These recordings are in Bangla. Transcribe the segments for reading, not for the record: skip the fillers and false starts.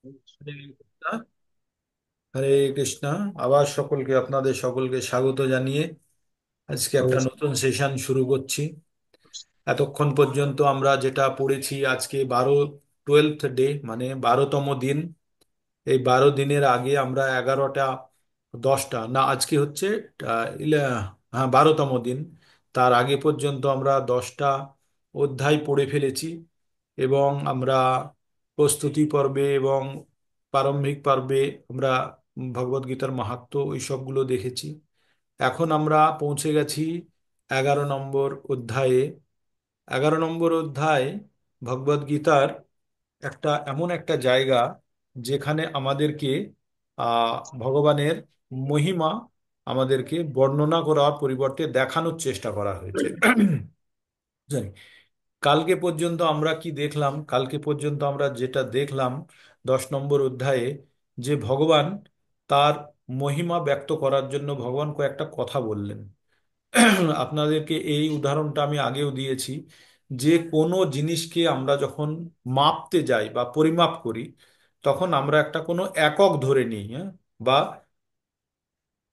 হরে কৃষ্ণ। হরে কৃষ্ণ। আবার আপনাদের সকলকে স্বাগত জানিয়ে আজকে একটা নতুন সেশন শুরু করছি। এতক্ষণ পর্যন্ত আমরা যেটা পড়েছি, আজকে 12th ডে, মানে 12তম দিন। এই 12 দিনের আগে আমরা 11টা 10টা না, আজকে হচ্ছে হ্যাঁ, 12তম দিন। তার আগে পর্যন্ত আমরা 10টা অধ্যায় পড়ে ফেলেছি এবং আমরা প্রস্তুতি পর্বে এবং প্রারম্ভিক পর্বে আমরা ভগবদ গীতার মাহাত্ম্য ওই সবগুলো দেখেছি। এখন আমরা পৌঁছে গেছি 11 নম্বর অধ্যায়ে। 11 নম্বর অধ্যায় ভগবদ গীতার এমন একটা জায়গা যেখানে আমাদেরকে আহ ভগবানের মহিমা আমাদেরকে বর্ণনা করার পরিবর্তে দেখানোর চেষ্টা করা হয়েছে। জানি কালকে পর্যন্ত আমরা কি দেখলাম? কালকে পর্যন্ত আমরা যেটা দেখলাম 10 নম্বর অধ্যায়ে, যে ভগবান তার মহিমা ব্যক্ত করার জন্য ভগবান কয়েকটা কথা বললেন। আপনাদেরকে এই উদাহরণটা আমি আগেও দিয়েছি, যে কোনো জিনিসকে আমরা যখন মাপতে যাই বা পরিমাপ করি, তখন আমরা একটা কোনো একক ধরে নিই, হ্যাঁ, বা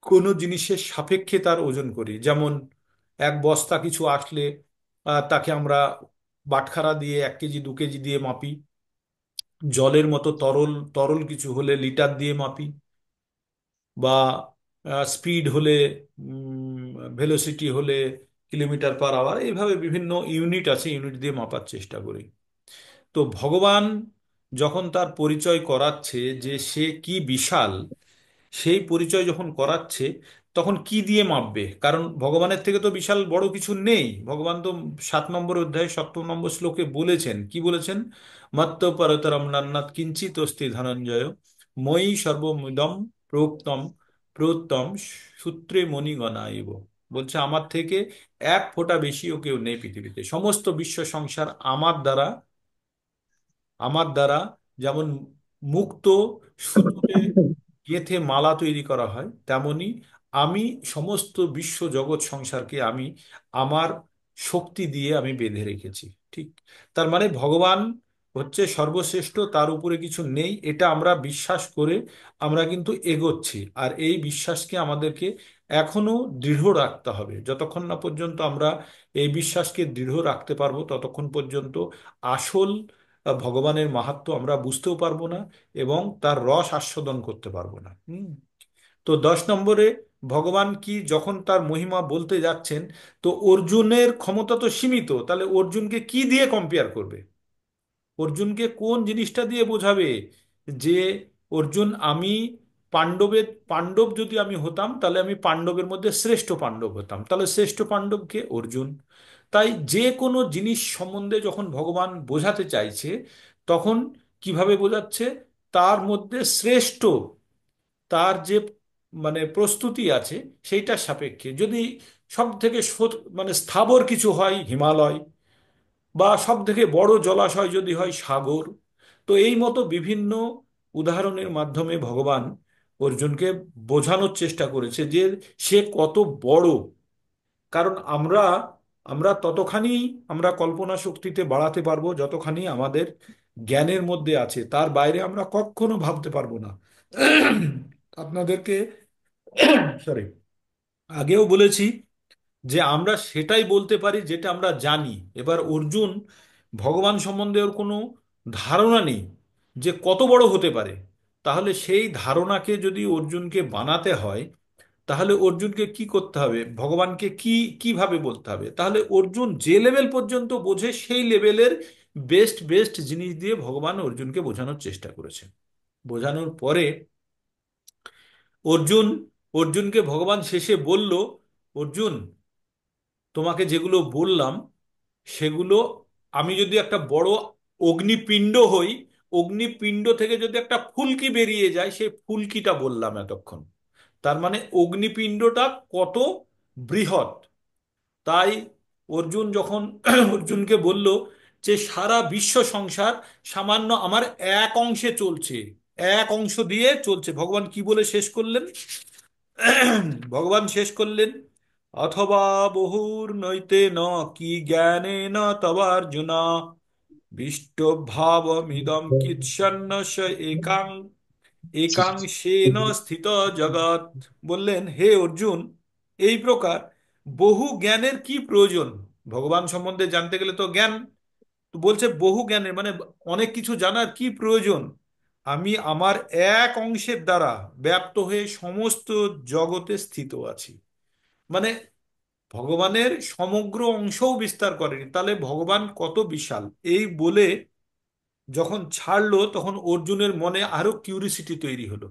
কোনো জিনিসের সাপেক্ষে তার ওজন করি। যেমন এক বস্তা কিছু আসলে তাকে আমরা বাটখারা দিয়ে 1 কেজি 2 কেজি দিয়ে মাপি। জলের মতো তরল তরল কিছু হলে লিটার দিয়ে মাপি, বা স্পিড হলে, ভেলোসিটি হলে কিলোমিটার/আওয়ার, এইভাবে বিভিন্ন ইউনিট আছে, ইউনিট দিয়ে মাপার চেষ্টা করি। তো ভগবান যখন তার পরিচয় করাচ্ছে যে সে কি বিশাল, সেই পরিচয় যখন করাচ্ছে, তখন কি দিয়ে মাপবে? কারণ ভগবানের থেকে তো বিশাল বড় কিছু নেই। ভগবান তো 7 নম্বর অধ্যায়ে 7 নম্বর শ্লোকে বলেছেন, কি বলেছেন? মত্ত পরতরম নান্নাৎ কিঞ্চিত অস্তি ধনঞ্জয়, মই সর্বমিদম প্রোক্তম প্রোত্তম সূত্রে মণিগণাইব। বলছে আমার থেকে এক ফোঁটা বেশিও কেউ নেই পৃথিবীতে। সমস্ত বিশ্ব সংসার আমার দ্বারা যেমন মুক্ত সুতোতে গেঁথে মালা তৈরি করা হয়, তেমনি আমি সমস্ত বিশ্ব জগৎ সংসারকে আমি আমার শক্তি দিয়ে আমি বেঁধে রেখেছি। ঠিক, তার মানে ভগবান হচ্ছে সর্বশ্রেষ্ঠ, তার উপরে কিছু নেই, এটা আমরা বিশ্বাস করে আমরা কিন্তু এগোচ্ছি। আর এই বিশ্বাসকে আমাদেরকে এখনো দৃঢ় রাখতে হবে। যতক্ষণ না পর্যন্ত আমরা এই বিশ্বাসকে দৃঢ় রাখতে পারবো, ততক্ষণ পর্যন্ত আসল ভগবানের মাহাত্ম্য আমরা বুঝতেও পারবো না এবং তার রস আস্বাদন করতে পারবো না। তো 10 নম্বরে ভগবান কি যখন তার মহিমা বলতে যাচ্ছেন, তো অর্জুনের ক্ষমতা তো সীমিত, তাহলে অর্জুনকে কি দিয়ে কম্পেয়ার করবে? অর্জুনকে কোন জিনিসটা দিয়ে বোঝাবে যে অর্জুন, আমি পাণ্ডব যদি আমি হতাম, তাহলে আমি পাণ্ডবের মধ্যে শ্রেষ্ঠ পাণ্ডব হতাম, তাহলে শ্রেষ্ঠ পাণ্ডবকে অর্জুন। তাই যে কোনো জিনিস সম্বন্ধে যখন ভগবান বোঝাতে চাইছে, তখন কিভাবে বোঝাচ্ছে? তার মধ্যে শ্রেষ্ঠ, তার যে মানে প্রস্তুতি আছে, সেইটার সাপেক্ষে। যদি সব থেকে মানে স্থাবর কিছু হয় হিমালয়, বা সব থেকে বড় জলাশয় যদি হয় সাগর, তো এই মতো বিভিন্ন উদাহরণের মাধ্যমে ভগবান অর্জুনকে বোঝানোর চেষ্টা করেছে যে সে কত বড়। কারণ আমরা আমরা ততখানি আমরা কল্পনা শক্তিতে বাড়াতে পারবো যতখানি আমাদের জ্ঞানের মধ্যে আছে, তার বাইরে আমরা কখনো ভাবতে পারবো না। আপনাদেরকে সরি, আগেও বলেছি যে আমরা সেটাই বলতে পারি যেটা আমরা জানি। এবার অর্জুন, ভগবান সম্বন্ধে ওর কোনো ধারণা নেই যে কত বড় হতে পারে। তাহলে সেই ধারণাকে যদি অর্জুনকে বানাতে হয়, তাহলে অর্জুনকে কি করতে হবে? ভগবানকে কিভাবে বলতে হবে? তাহলে অর্জুন যে লেভেল পর্যন্ত বোঝে, সেই লেভেলের বেস্ট বেস্ট জিনিস দিয়ে ভগবান অর্জুনকে বোঝানোর চেষ্টা করেছে। বোঝানোর পরে অর্জুন অর্জুনকে ভগবান শেষে বলল, অর্জুন, তোমাকে যেগুলো বললাম সেগুলো, আমি যদি একটা বড় অগ্নিপিণ্ড হই, অগ্নিপিণ্ড থেকে যদি একটা ফুলকি বেরিয়ে যায়, সেই ফুলকিটা বললাম এতক্ষণ। তার মানে অগ্নিপিণ্ডটা কত বৃহৎ। তাই অর্জুন যখন অর্জুনকে বলল যে সারা বিশ্ব সংসার সামান্য আমার এক অংশে চলছে, এক অংশ দিয়ে চলছে, ভগবান কি বলে শেষ করলেন? ভগবান শেষ করলেন, অথবা বহুর নৈতে ন কি জ্ঞানে ন তবার্জুনা বিষ্টভাবমিদং কিচ্ছন্ন স একাং একাংশেন স্থিত জগৎ। বললেন, হে অর্জুন, এই প্রকার বহু জ্ঞানের কি প্রয়োজন? ভগবান সম্বন্ধে জানতে গেলে তো জ্ঞান, তো বলছে বহু জ্ঞানের মানে অনেক কিছু জানার কি প্রয়োজন? আমি আমার এক অংশের দ্বারা ব্যাপ্ত হয়ে সমস্ত জগতে স্থিত আছি। মানে ভগবানের সমগ্র অংশও বিস্তার করেনি, তাহলে ভগবান কত বিশাল! এই বলে যখন ছাড়লো তখন অর্জুনের মনে আরো কিউরিসিটি তৈরি হলো।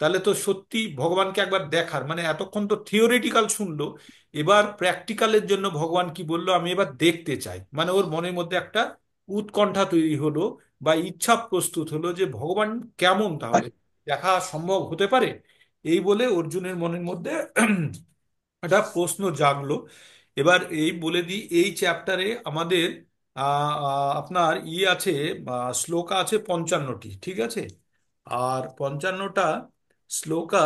তাহলে তো সত্যি ভগবানকে একবার দেখার, মানে এতক্ষণ তো থিওরিটিক্যাল শুনলো, এবার প্র্যাকটিক্যালের জন্য ভগবান কি বললো, আমি এবার দেখতে চাই। মানে ওর মনের মধ্যে একটা উৎকণ্ঠা তৈরি হলো বা ইচ্ছা প্রস্তুত হলো যে ভগবান কেমন, তাহলে দেখা সম্ভব হতে পারে। এই বলে অর্জুনের মনের মধ্যে একটা প্রশ্ন জাগলো। এবার এই বলে দিই, এই চ্যাপ্টারে আমাদের আপনার আছে, শ্লোকা আছে 55টি, ঠিক আছে? আর 55টা শ্লোকা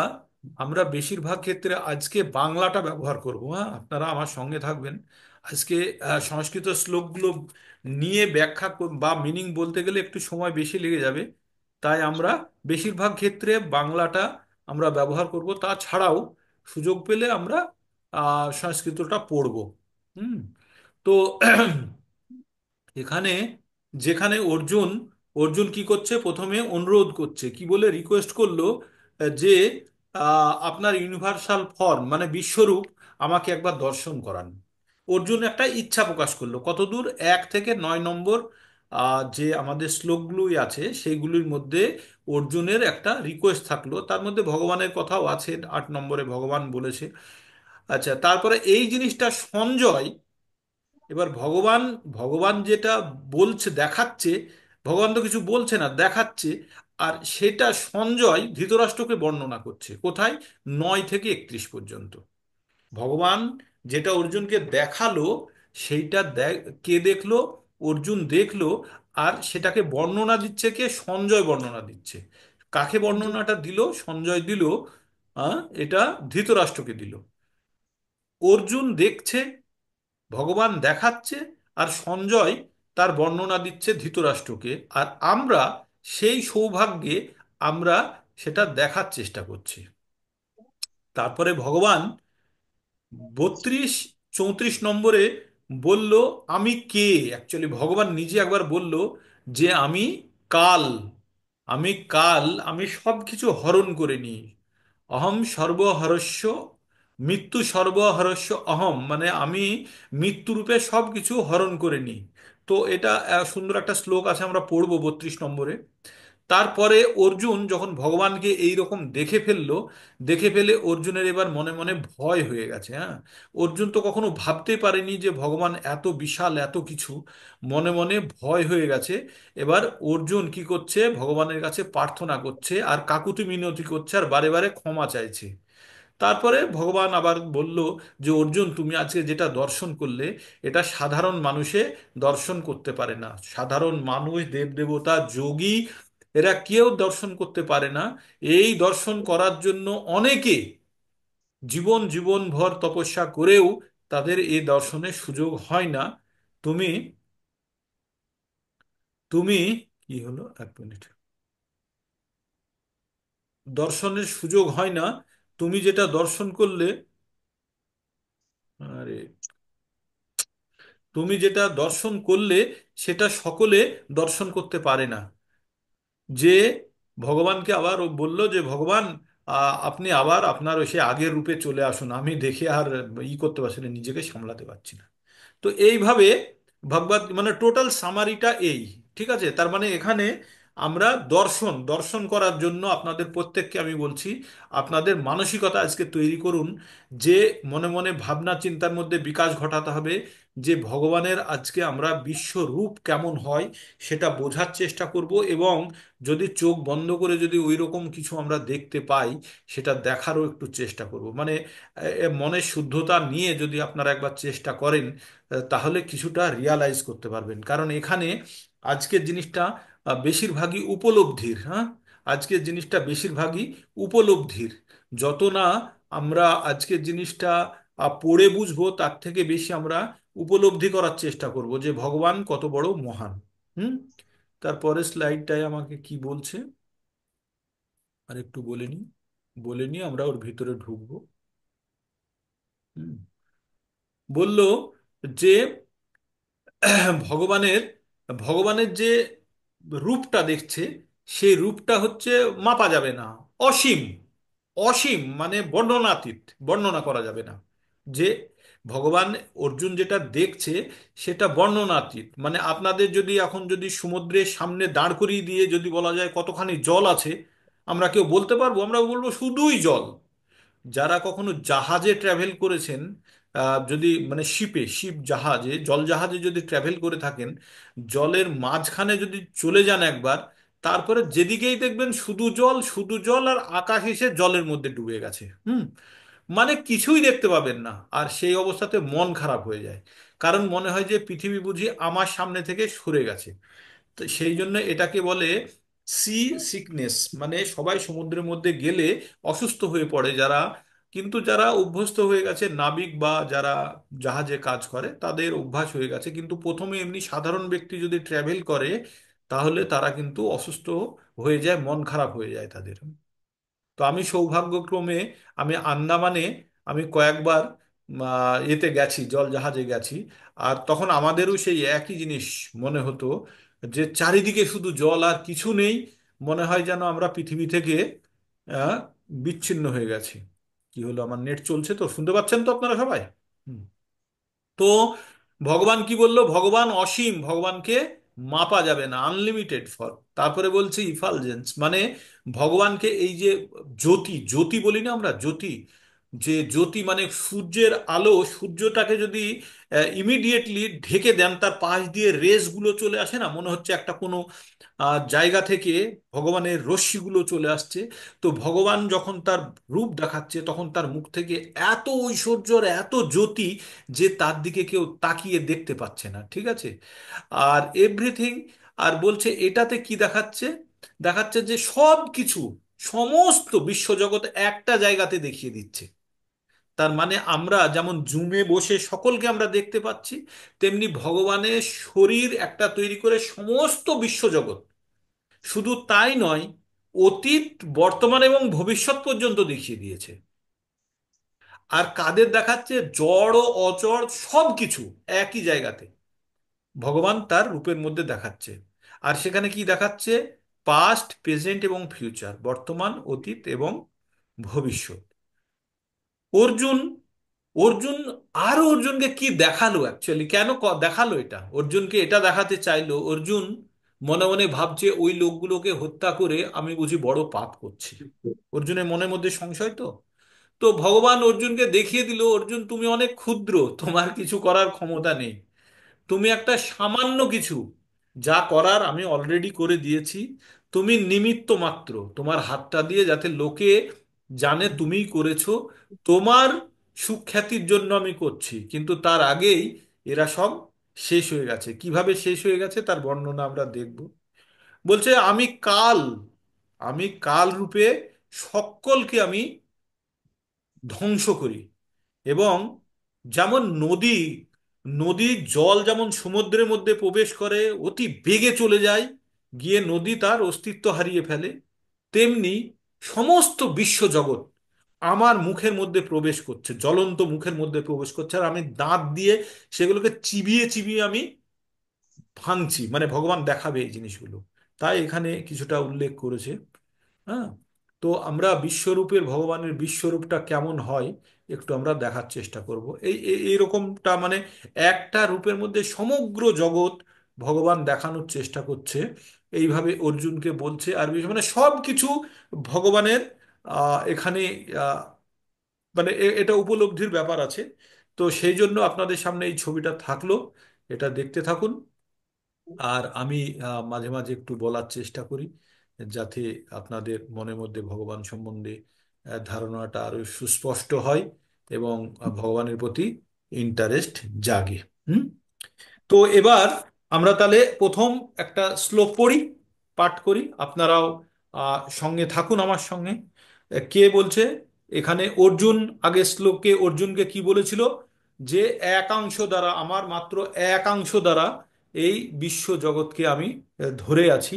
আমরা বেশিরভাগ ক্ষেত্রে আজকে বাংলাটা ব্যবহার করব। হ্যাঁ, আপনারা আমার সঙ্গে থাকবেন। আজকে সংস্কৃত শ্লোকগুলো নিয়ে ব্যাখ্যা বা মিনিং বলতে গেলে একটু সময় বেশি লেগে যাবে, তাই আমরা বেশিরভাগ ক্ষেত্রে বাংলাটা আমরা ব্যবহার করব। তাছাড়াও সুযোগ পেলে আমরা সংস্কৃতটা পড়ব। হুম। তো এখানে যেখানে অর্জুন অর্জুন কি করছে, প্রথমে অনুরোধ করছে, কি বলে রিকোয়েস্ট করলো, যে আপনার ইউনিভার্সাল ফর্ম মানে বিশ্বরূপ আমাকে একবার দর্শন করান। অর্জুন একটা ইচ্ছা প্রকাশ করলো। কতদূর? 1 থেকে 9 নম্বর যে আমাদের শ্লোকগুলোই আছে সেইগুলির মধ্যে অর্জুনের একটা রিকোয়েস্ট থাকলো, তার মধ্যে ভগবানের কথাও আছে। 8 নম্বরে ভগবান বলেছে। আচ্ছা, তারপরে এই জিনিসটা সঞ্জয়, এবার ভগবান ভগবান যেটা বলছে দেখাচ্ছে, ভগবান তো কিছু বলছে না, দেখাচ্ছে। আর সেটা সঞ্জয় ধৃতরাষ্ট্রকে বর্ণনা করছে কোথায়, 9 থেকে 31 পর্যন্ত। ভগবান যেটা অর্জুনকে দেখালো সেইটা কে দেখলো? অর্জুন দেখলো। আর সেটাকে বর্ণনা দিচ্ছে কে? সঞ্জয় বর্ণনা দিচ্ছে। কাকে বর্ণনাটা দিল? সঞ্জয় দিল এটা ধৃতরাষ্ট্রকে দিল। অর্জুন দেখছে, ভগবান দেখাচ্ছে, আর সঞ্জয় তার বর্ণনা দিচ্ছে ধৃতরাষ্ট্রকে। আর আমরা সেই সৌভাগ্যে আমরা সেটা দেখার চেষ্টা করছি। তারপরে ভগবান 32 34 নম্বরে বলল, আমি কে। অ্যাকচুয়ালি ভগবান নিজে একবার বলল যে আমি কাল, আমি কাল, আমি সব কিছু হরণ করে নিই। অহম সর্বহরস্য, মৃত্যু সর্বহরস্য অহম, মানে আমি মৃত্যুরূপে সব কিছু হরণ করে নিই। তো এটা সুন্দর একটা শ্লোক আছে, আমরা পড়বো 32 নম্বরে। তারপরে অর্জুন যখন ভগবানকে এই রকম দেখে ফেললো, দেখে ফেলে অর্জুনের এবার মনে মনে ভয় হয়ে গেছে। হ্যাঁ, অর্জুন তো কখনো ভাবতে পারেনি যে ভগবান এত বিশাল, এত কিছু, মনে মনে ভয় হয়ে গেছে। এবার অর্জুন কি করছে, ভগবানের কাছে প্রার্থনা করছে আর কাকুতি মিনতি করছে আর বারে বারে ক্ষমা চাইছে। তারপরে ভগবান আবার বলল যে অর্জুন, তুমি আজকে যেটা দর্শন করলে এটা সাধারণ মানুষে দর্শন করতে পারে না। সাধারণ মানুষ, দেবদেবতা, যোগী, এরা কেউ দর্শন করতে পারে না। এই দর্শন করার জন্য অনেকে জীবন জীবন ভর তপস্যা করেও তাদের এই দর্শনের সুযোগ হয় না। তুমি তুমি কি হলো, 1 মিনিট, দর্শনের সুযোগ হয় না। তুমি যেটা দর্শন করলে, আরে, তুমি যেটা দর্শন করলে সেটা সকলে দর্শন করতে পারে না। যে ভগবানকে আবার ও বলল যে ভগবান, আপনি আবার আপনার ওই সে আগের রূপে চলে আসুন, আমি দেখে আর করতে পারছি না, নিজেকে সামলাতে পারছি না। তো এইভাবে ভগবত মানে টোটাল সামারিটা এই। ঠিক আছে, তার মানে এখানে আমরা দর্শন দর্শন করার জন্য আপনাদের প্রত্যেককে আমি বলছি, আপনাদের মানসিকতা আজকে তৈরি করুন, যে মনে মনে ভাবনা চিন্তার মধ্যে বিকাশ ঘটাতে হবে যে ভগবানের আজকে আমরা বিশ্বরূপ কেমন হয় সেটা বোঝার চেষ্টা করব। এবং যদি চোখ বন্ধ করে যদি ওই রকম কিছু আমরা দেখতে পাই, সেটা দেখারও একটু চেষ্টা করব। মানে মনের শুদ্ধতা নিয়ে যদি আপনারা একবার চেষ্টা করেন, তাহলে কিছুটা রিয়ালাইজ করতে পারবেন। কারণ এখানে আজকের জিনিসটা বেশিরভাগই উপলব্ধির। হ্যাঁ, আজকের জিনিসটা বেশিরভাগই উপলব্ধির। যত না আমরা আজকের জিনিসটা পড়ে বুঝবো, তার থেকে বেশি আমরা উপলব্ধি করার চেষ্টা করব যে ভগবান কত বড় মহান। হুম। তারপরে স্লাইডটায় আমাকে কি বলছে আর একটু বলে নি আমরা ওর ভিতরে ঢুকবো। হুম। বলল যে ভগবানের ভগবানের যে রূপটা দেখছে, সেই রূপটা হচ্ছে মাপা যাবে না, অসীম। অসীম মানে বর্ণনাতীত, বর্ণনা করা যাবে না। যে ভগবান, অর্জুন যেটা দেখছে সেটা বর্ণনাতীত। মানে আপনাদের যদি এখন যদি সমুদ্রের সামনে দাঁড় করিয়ে দিয়ে যদি বলা যায় কতখানি জল আছে, আমরা কেউ বলতে পারবো? আমরা বলবো শুধুই জল। যারা কখনো জাহাজে ট্রাভেল করেছেন, যদি মানে শিপ জাহাজে, জল জাহাজে যদি ট্রাভেল করে থাকেন, জলের মাঝখানে যদি চলে যান একবার, তারপরে যেদিকেই দেখবেন শুধু জল, শুধু জল, আর আকাশ এসে জলের মধ্যে ডুবে গেছে। মানে কিছুই দেখতে পাবেন না। আর সেই অবস্থাতে মন খারাপ হয়ে যায়, কারণ মনে হয় যে পৃথিবী বুঝি আমার সামনে থেকে সরে গেছে। তো সেই জন্য এটাকে বলে সি সিকনেস। মানে সবাই সমুদ্রের মধ্যে গেলে অসুস্থ হয়ে পড়ে যারা, কিন্তু যারা অভ্যস্ত হয়ে গেছে নাবিক বা যারা জাহাজে কাজ করে তাদের অভ্যাস হয়ে গেছে। কিন্তু প্রথমে এমনি সাধারণ ব্যক্তি যদি ট্রাভেল করে, তাহলে তারা কিন্তু অসুস্থ হয়ে যায়, মন খারাপ হয়ে যায় তাদের। তো আমি সৌভাগ্যক্রমে আমি আন্দামানে আমি কয়েকবার এতে গেছি, জল জাহাজে গেছি। আর তখন আমাদেরও সেই একই জিনিস মনে হতো, যে চারিদিকে শুধু জল আর কিছু নেই। মনে হয় যেন আমরা পৃথিবী থেকে আহ, বিচ্ছিন্ন হয়ে গেছি। কি হলো, আমার নেট চলছে তো, শুনতে পাচ্ছেন তো আপনারা সবাই? হুম। তো ভগবান কি বলল? ভগবান অসীম, ভগবানকে মাপা যাবে না, আনলিমিটেড ফর। তারপরে বলছে ইফালজেন্স, মানে ভগবানকে এই যে জ্যোতি, জ্যোতি বলি না আমরা, জ্যোতি, যে জ্যোতি মানে সূর্যের আলো, সূর্যটাকে যদি ইমিডিয়েটলি ঢেকে দেন, তার পাশ দিয়ে রেস গুলো চলে আসে না, মনে হচ্ছে একটা কোনো জায়গা থেকে ভগবানের রশ্মিগুলো চলে আসছে। তো ভগবান যখন তার রূপ দেখাচ্ছে, তখন তার মুখ থেকে এত ঐশ্বর্য আর এত জ্যোতি, যে তার দিকে কেউ তাকিয়ে দেখতে পাচ্ছে না, ঠিক আছে? আর এভরিথিং। আর বলছে এটাতে কি দেখাচ্ছে? দেখাচ্ছে যে সব কিছু, সমস্ত বিশ্বজগৎ একটা জায়গাতে দেখিয়ে দিচ্ছে। তার মানে আমরা যেমন জুমে বসে সকলকে আমরা দেখতে পাচ্ছি, তেমনি ভগবানের শরীর একটা তৈরি করে সমস্ত বিশ্বজগৎ, শুধু তাই নয়, অতীত, বর্তমান এবং ভবিষ্যৎ পর্যন্ত দেখিয়ে দিয়েছে। আর কাদের দেখাচ্ছে? জড় ও অজড় সব কিছু একই জায়গাতে ভগবান তার রূপের মধ্যে দেখাচ্ছে। আর সেখানে কি দেখাচ্ছে? পাস্ট, প্রেজেন্ট এবং ফিউচার, বর্তমান, অতীত এবং ভবিষ্যৎ। অর্জুন অর্জুন আরো অর্জুনকে কি দেখালো, অ্যাকচুয়ালি কেন দেখালো এটা? অর্জুনকে এটা দেখাতে চাইলো, অর্জুন মনে মনে ভাবছে ওই লোকগুলোকে হত্যা করে আমি বুঝি বড় পাপ করছি। অর্জুনের মনের মধ্যে সংশয় তো। তো ভগবান অর্জুনকে দেখিয়ে দিল, অর্জুন তুমি অনেক ক্ষুদ্র, তোমার কিছু করার ক্ষমতা নেই। তুমি একটা সামান্য কিছু, যা করার আমি অলরেডি করে দিয়েছি। তুমি নিমিত্ত মাত্র, তোমার হাতটা দিয়ে যাতে লোকে জানে তুমিই করেছো, তোমার সুখ্যাতির জন্য আমি করছি। কিন্তু তার আগেই এরা সব শেষ হয়ে গেছে। কিভাবে শেষ হয়ে গেছে তার বর্ণনা আমরা দেখব। বলছে আমি কাল রূপে সকলকে আমি ধ্বংস করি। এবং যেমন নদীর জল যেমন সমুদ্রের মধ্যে প্রবেশ করে, অতি বেগে চলে যায়, গিয়ে নদী তার অস্তিত্ব হারিয়ে ফেলে, তেমনি সমস্ত বিশ্বজগৎ আমার মুখের মধ্যে প্রবেশ করছে, জ্বলন্ত মুখের মধ্যে প্রবেশ করছে, আর আমি দাঁত দিয়ে সেগুলোকে চিবিয়ে চিবিয়ে আমি ভাঙছি। মানে ভগবান দেখাবে এই জিনিসগুলো, তাই এখানে কিছুটা উল্লেখ করেছে। হ্যাঁ। তো আমরা বিশ্বরূপের, ভগবানের বিশ্বরূপটা কেমন হয় একটু আমরা দেখার চেষ্টা করব। এইরকমটা মানে একটা রূপের মধ্যে সমগ্র জগৎ ভগবান দেখানোর চেষ্টা করছে, এইভাবে অর্জুনকে বলছে। আর মানে সব কিছু ভগবানের এখানে আহ, মানে এটা উপলব্ধির ব্যাপার আছে। তো সেই জন্য আপনাদের সামনে এই ছবিটা থাকলো, এটা দেখতে থাকুন। আর আমি মাঝে মাঝে একটু বলার চেষ্টা করি, যাতে আপনাদের মনের মধ্যে ভগবান সম্বন্ধে ধারণাটা আরো সুস্পষ্ট হয়, এবং ভগবানের প্রতি ইন্টারেস্ট জাগে। হুম। তো এবার আমরা তাহলে প্রথম একটা শ্লোক পড়ি, পাঠ করি। আপনারাও সঙ্গে থাকুন আমার সঙ্গে। কে বলছে এখানে? অর্জুন। আগে শ্লোকে অর্জুনকে কি বলেছিল? যে একাংশ দ্বারা, আমার মাত্র একাংশ দ্বারা এই বিশ্ব জগৎকে আমি ধরে আছি।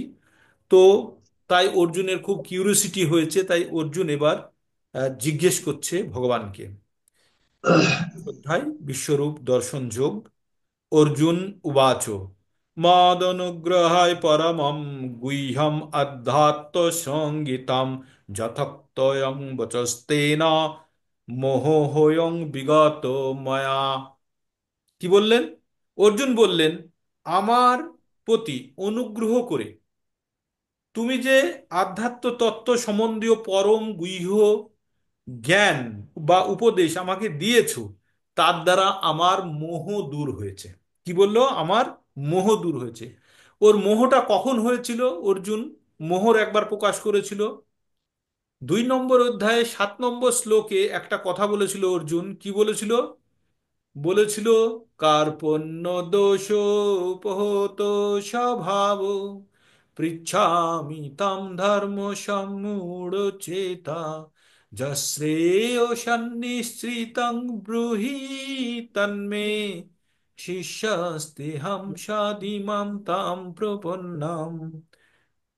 তো তাই অর্জুনের খুব কিউরিওসিটি হয়েছে, তাই অর্জুন এবার জিজ্ঞেস করছে ভগবানকে। অধ্যায় বিশ্বরূপ দর্শন যোগ। অর্জুন উবাচ মাদনুগ্রহায় পরমম গুহ্যম অধ্যাত্ম সঙ্গীতম যথক্তয়ং বচস্তেন মোহোয়ং বিগত ময়া। কি বললেন? অর্জুন বললেন, আমার প্রতি অনুগ্রহ করে তুমি যে আধ্যাত্ম তত্ত্ব সম্বন্ধীয় পরম গুহ্য জ্ঞান বা উপদেশ আমাকে দিয়েছো, তার দ্বারা আমার মোহ দূর হয়েছে। কি বললো? আমার মোহ দূর হয়েছে। ওর মোহটা কখন হয়েছিল? অর্জুন মোহর একবার প্রকাশ করেছিল 2 নম্বর অধ্যায়ে 7 নম্বর শ্লোকে একটা কথা বলেছিল অর্জুন। কি বলেছিল? বলেছিল, কার্পণ্য দোষোপহত স্বভাব পৃচ্ছামি তাম ধর্ম সম্মূঢ়চেতা যশ্রেয় সন্নিশ্রিতং ব্রূহি তন্মে শিষ্যস্তেহং সাধিমাম তাম প্রপন্নাম।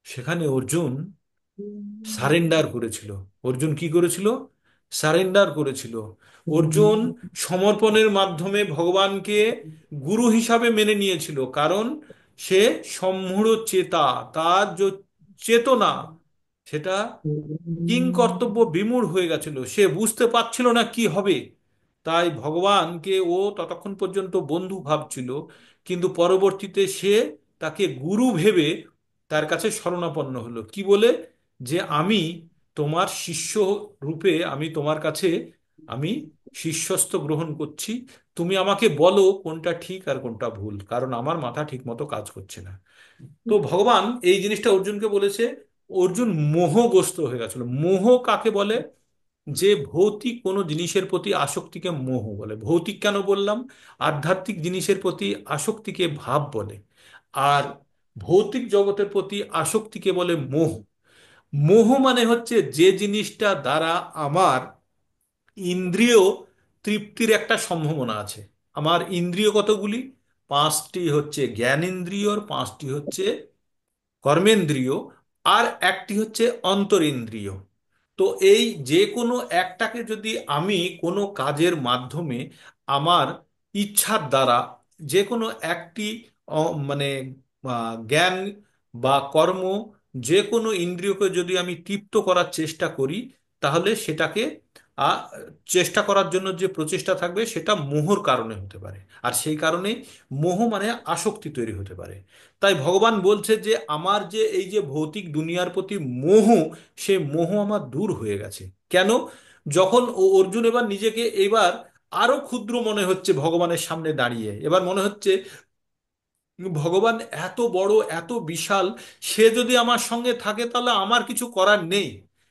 সেখানে অর্জুন সারেন্ডার করেছিল। অর্জুন কি করেছিল? সারেন্ডার করেছিল। অর্জুন সমর্পণের মাধ্যমে ভগবানকে গুরু হিসাবে মেনে নিয়েছিল, কারণ সে সম্মূঢ় চেতা, তার যে চেতনা সেটা কিং কর্তব্য বিমূঢ় হয়ে গেছিল, সে বুঝতে পারছিল না কি হবে। তাই ভগবানকে ও ততক্ষণ পর্যন্ত বন্ধু ভাবছিল, কিন্তু পরবর্তীতে সে তাকে গুরু ভেবে তার কাছে শরণাপন্ন হলো। কি বলে? যে আমি তোমার শিষ্য রূপে আমি তোমার কাছে আমি শিষ্যস্ত গ্রহণ করছি। তুমি আমাকে বলো কোনটা ঠিক আর কোনটা ভুল, কারণ আমার মাথা ঠিক মতো কাজ করছে না। তো ভগবান এই জিনিসটা অর্জুনকে বলেছে। অর্জুন মোহগ্রস্ত হয়ে গেছিল। মোহ কাকে বলে? যে ভৌতিক কোনো জিনিসের প্রতি আসক্তিকে মোহ বলে। ভৌতিক কেন বললাম? আধ্যাত্মিক জিনিসের প্রতি আসক্তিকে ভাব বলে। আর ভৌতিক জগতের প্রতি আসক্তিকে বলে মোহ। মোহ মানে হচ্ছে যে জিনিসটা দ্বারা আমার ইন্দ্রিয় তৃপ্তির একটা সম্ভাবনা আছে। আমার ইন্দ্রিয় কতগুলি? 5টি হচ্ছে জ্ঞানেন্দ্রিয়র, 5টি হচ্ছে কর্মেন্দ্রিয়, আর একটি হচ্ছে অন্তরিন্দ্রিয়। তো এই যে কোনো একটাকে যদি আমি কোনো কাজের মাধ্যমে আমার ইচ্ছার দ্বারা যে কোনো একটি মানে জ্ঞান বা কর্ম, যে কোনো ইন্দ্রিয়কে যদি আমি তৃপ্ত করার চেষ্টা করি, তাহলে সেটাকে আ, চেষ্টা করার জন্য যে প্রচেষ্টা থাকবে সেটা মোহর কারণে হতে পারে। আর সেই কারণে মোহ মানে আসক্তি তৈরি হতে পারে। তাই ভগবান বলছে যে আমার যে এই যে ভৌতিক দুনিয়ার প্রতি মোহ, সে মোহ আমার দূর হয়ে গেছে। কেন? যখন ও অর্জুন এবার নিজেকে এবার আরো ক্ষুদ্র মনে হচ্ছে ভগবানের সামনে দাঁড়িয়ে, এবার মনে হচ্ছে ভগবান এত বড়, এত বিশাল, সে যদি আমার সঙ্গে থাকে তাহলে আমার কিছু করার নেই।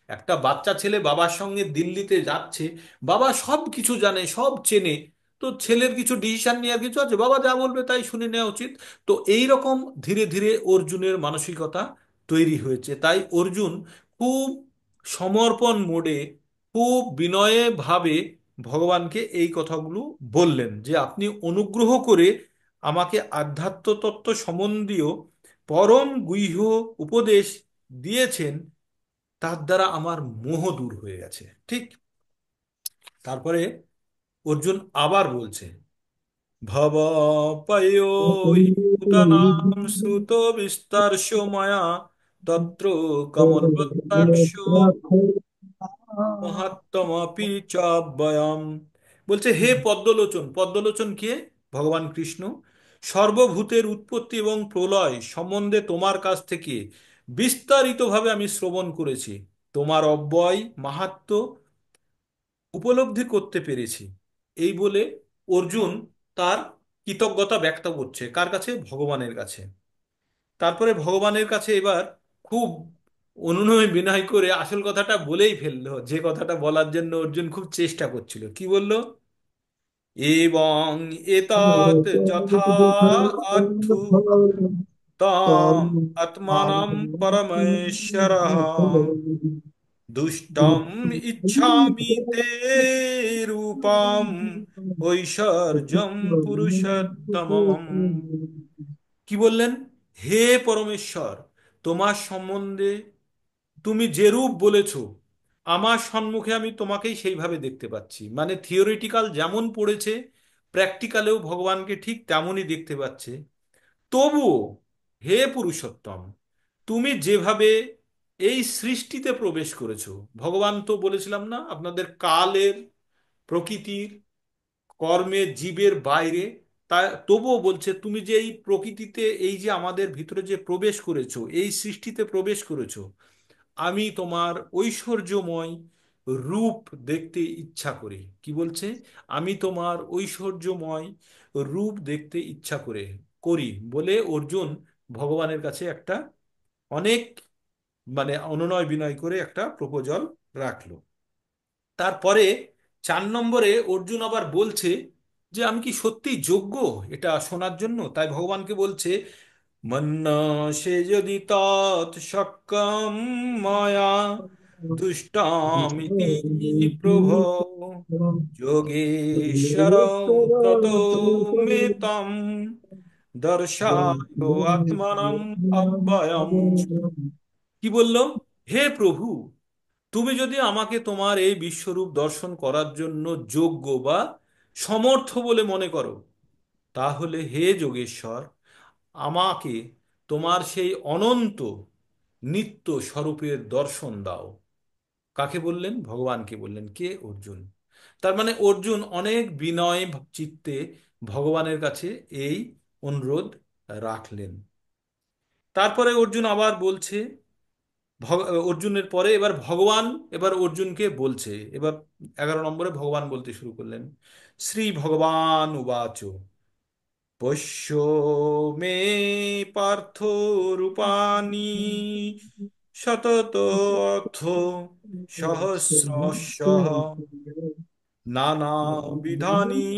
একটা বাচ্চা ছেলে বাবার সঙ্গে দিল্লিতে যাচ্ছে, বাবা সব কিছু জানে, সব চেনে, তো ছেলের কিছু ডিসিশন নেওয়ার কিছু আছে? বাবা যা বলবে তাই শুনে নেওয়া উচিত। তো এই রকম ধীরে ধীরে অর্জুনের মানসিকতা তৈরি হয়েছে। তাই অর্জুন খুব সমর্পণ মোডে, খুব বিনয়ে ভাবে ভগবানকে এই কথাগুলো বললেন, যে আপনি অনুগ্রহ করে আমাকে আধ্যাত্ম তত্ত্ব সম্বন্ধীয় পরম গুহ্য উপদেশ দিয়েছেন, তার দ্বারা আমার মোহ দূর হয়ে গেছে। ঠিক। তারপরে অর্জুন আবার বলছে, ভবপয়োহি পুতনাম শ্রুত বিস্তর্ষ ময়া তত্র কমলবৃক্ষস্য মহাত্মপি চ ব্যয়ম। বলছে, হে পদ্মলোচন। পদ্মলোচন কে? ভগবান কৃষ্ণ। সর্বভূতের উৎপত্তি এবং প্রলয় সম্বন্ধে তোমার কাছ থেকে বিস্তারিতভাবে আমি শ্রবণ করেছি। তোমার অব্যয় মাহাত্ম্য উপলব্ধি করতে পেরেছি। এই বলে অর্জুন তার কৃতজ্ঞতা ব্যক্ত করছে। কার কাছে? ভগবানের কাছে। তারপরে ভগবানের কাছে এবার খুব অনুনয় বিনয় করে আসল কথাটা বলেই ফেললো, যে কথাটা বলার জন্য অর্জুন খুব চেষ্টা করছিল। কি বলল? এবং এতৎ যথা আধু তাম আত্মানম পরমেশ্বরঃ দুষ্টম ইচ্ছামি তে রূপম ঐশ্বর্যম পুরুষোত্তমম। কি বললেন? হে পরমেশ্বর, তোমার সম্বন্ধে তুমি যে রূপ বলেছ, আমার সম্মুখে আমি তোমাকেই সেইভাবে দেখতে পাচ্ছি। মানে থিওরিটিক্যাল যেমন পড়েছে, প্র্যাকটিক্যালেও ভগবানকে ঠিক তেমনই দেখতে পাচ্ছে। তবুও হে পুরুষোত্তম, তুমি যেভাবে এই সৃষ্টিতে প্রবেশ করেছো, ভগবান তো বলেছিলাম না আপনাদের কালের, প্রকৃতির, কর্মের, জীবের বাইরে, তা তবুও বলছে তুমি যে এই প্রকৃতিতে, এই যে আমাদের ভিতরে যে প্রবেশ করেছো, এই সৃষ্টিতে প্রবেশ করেছো, আমি তোমার ঐশ্বর্যময় রূপ দেখতে ইচ্ছা করি। কি বলছে? আমি তোমার ঐশ্বর্যময় রূপ দেখতে ইচ্ছা করি বলে অর্জুন ভগবানের কাছে একটা অনেক মানে অনুনয় বিনয় করে একটা প্রপোজাল রাখলো। তারপরে 4 নম্বরে অর্জুন আবার বলছে যে আমি কি সত্যি যোগ্য এটা শোনার জন্য? তাই ভগবানকে বলছে, মন্না সে যদি তৎ শক্কম ময়া দুষ্টামিতি প্রভো যোগেশ্বর ততো মে তম দর্শায় আত্মানম অব্যয়ম। কি বলল? হে প্রভু, তুমি যদি আমাকে তোমার এই বিশ্বরূপ দর্শন করার জন্য যোগ্য বা সমর্থ বলে মনে করো, তাহলে হে যোগেশ্বর, আমাকে তোমার সেই অনন্ত নিত্য স্বরূপের দর্শন দাও। কাকে বললেন? ভগবানকে বললেন। কে? অর্জুন। তার মানে অর্জুন অনেক বিনয় চিত্তে ভগবানের কাছে এই অনুরোধ রাখলেন। তারপরে অর্জুন আবার বলছে, অর্জুনের পরে এবার ভগবান এবার অর্জুনকে বলছে, এবার 11 নম্বরে ভগবান বলতে শুরু করলেন। শ্রী ভগবান উবাচ পশ্য মে পার্থ রূপানি শততথ সহস্রশ নানা বিধানি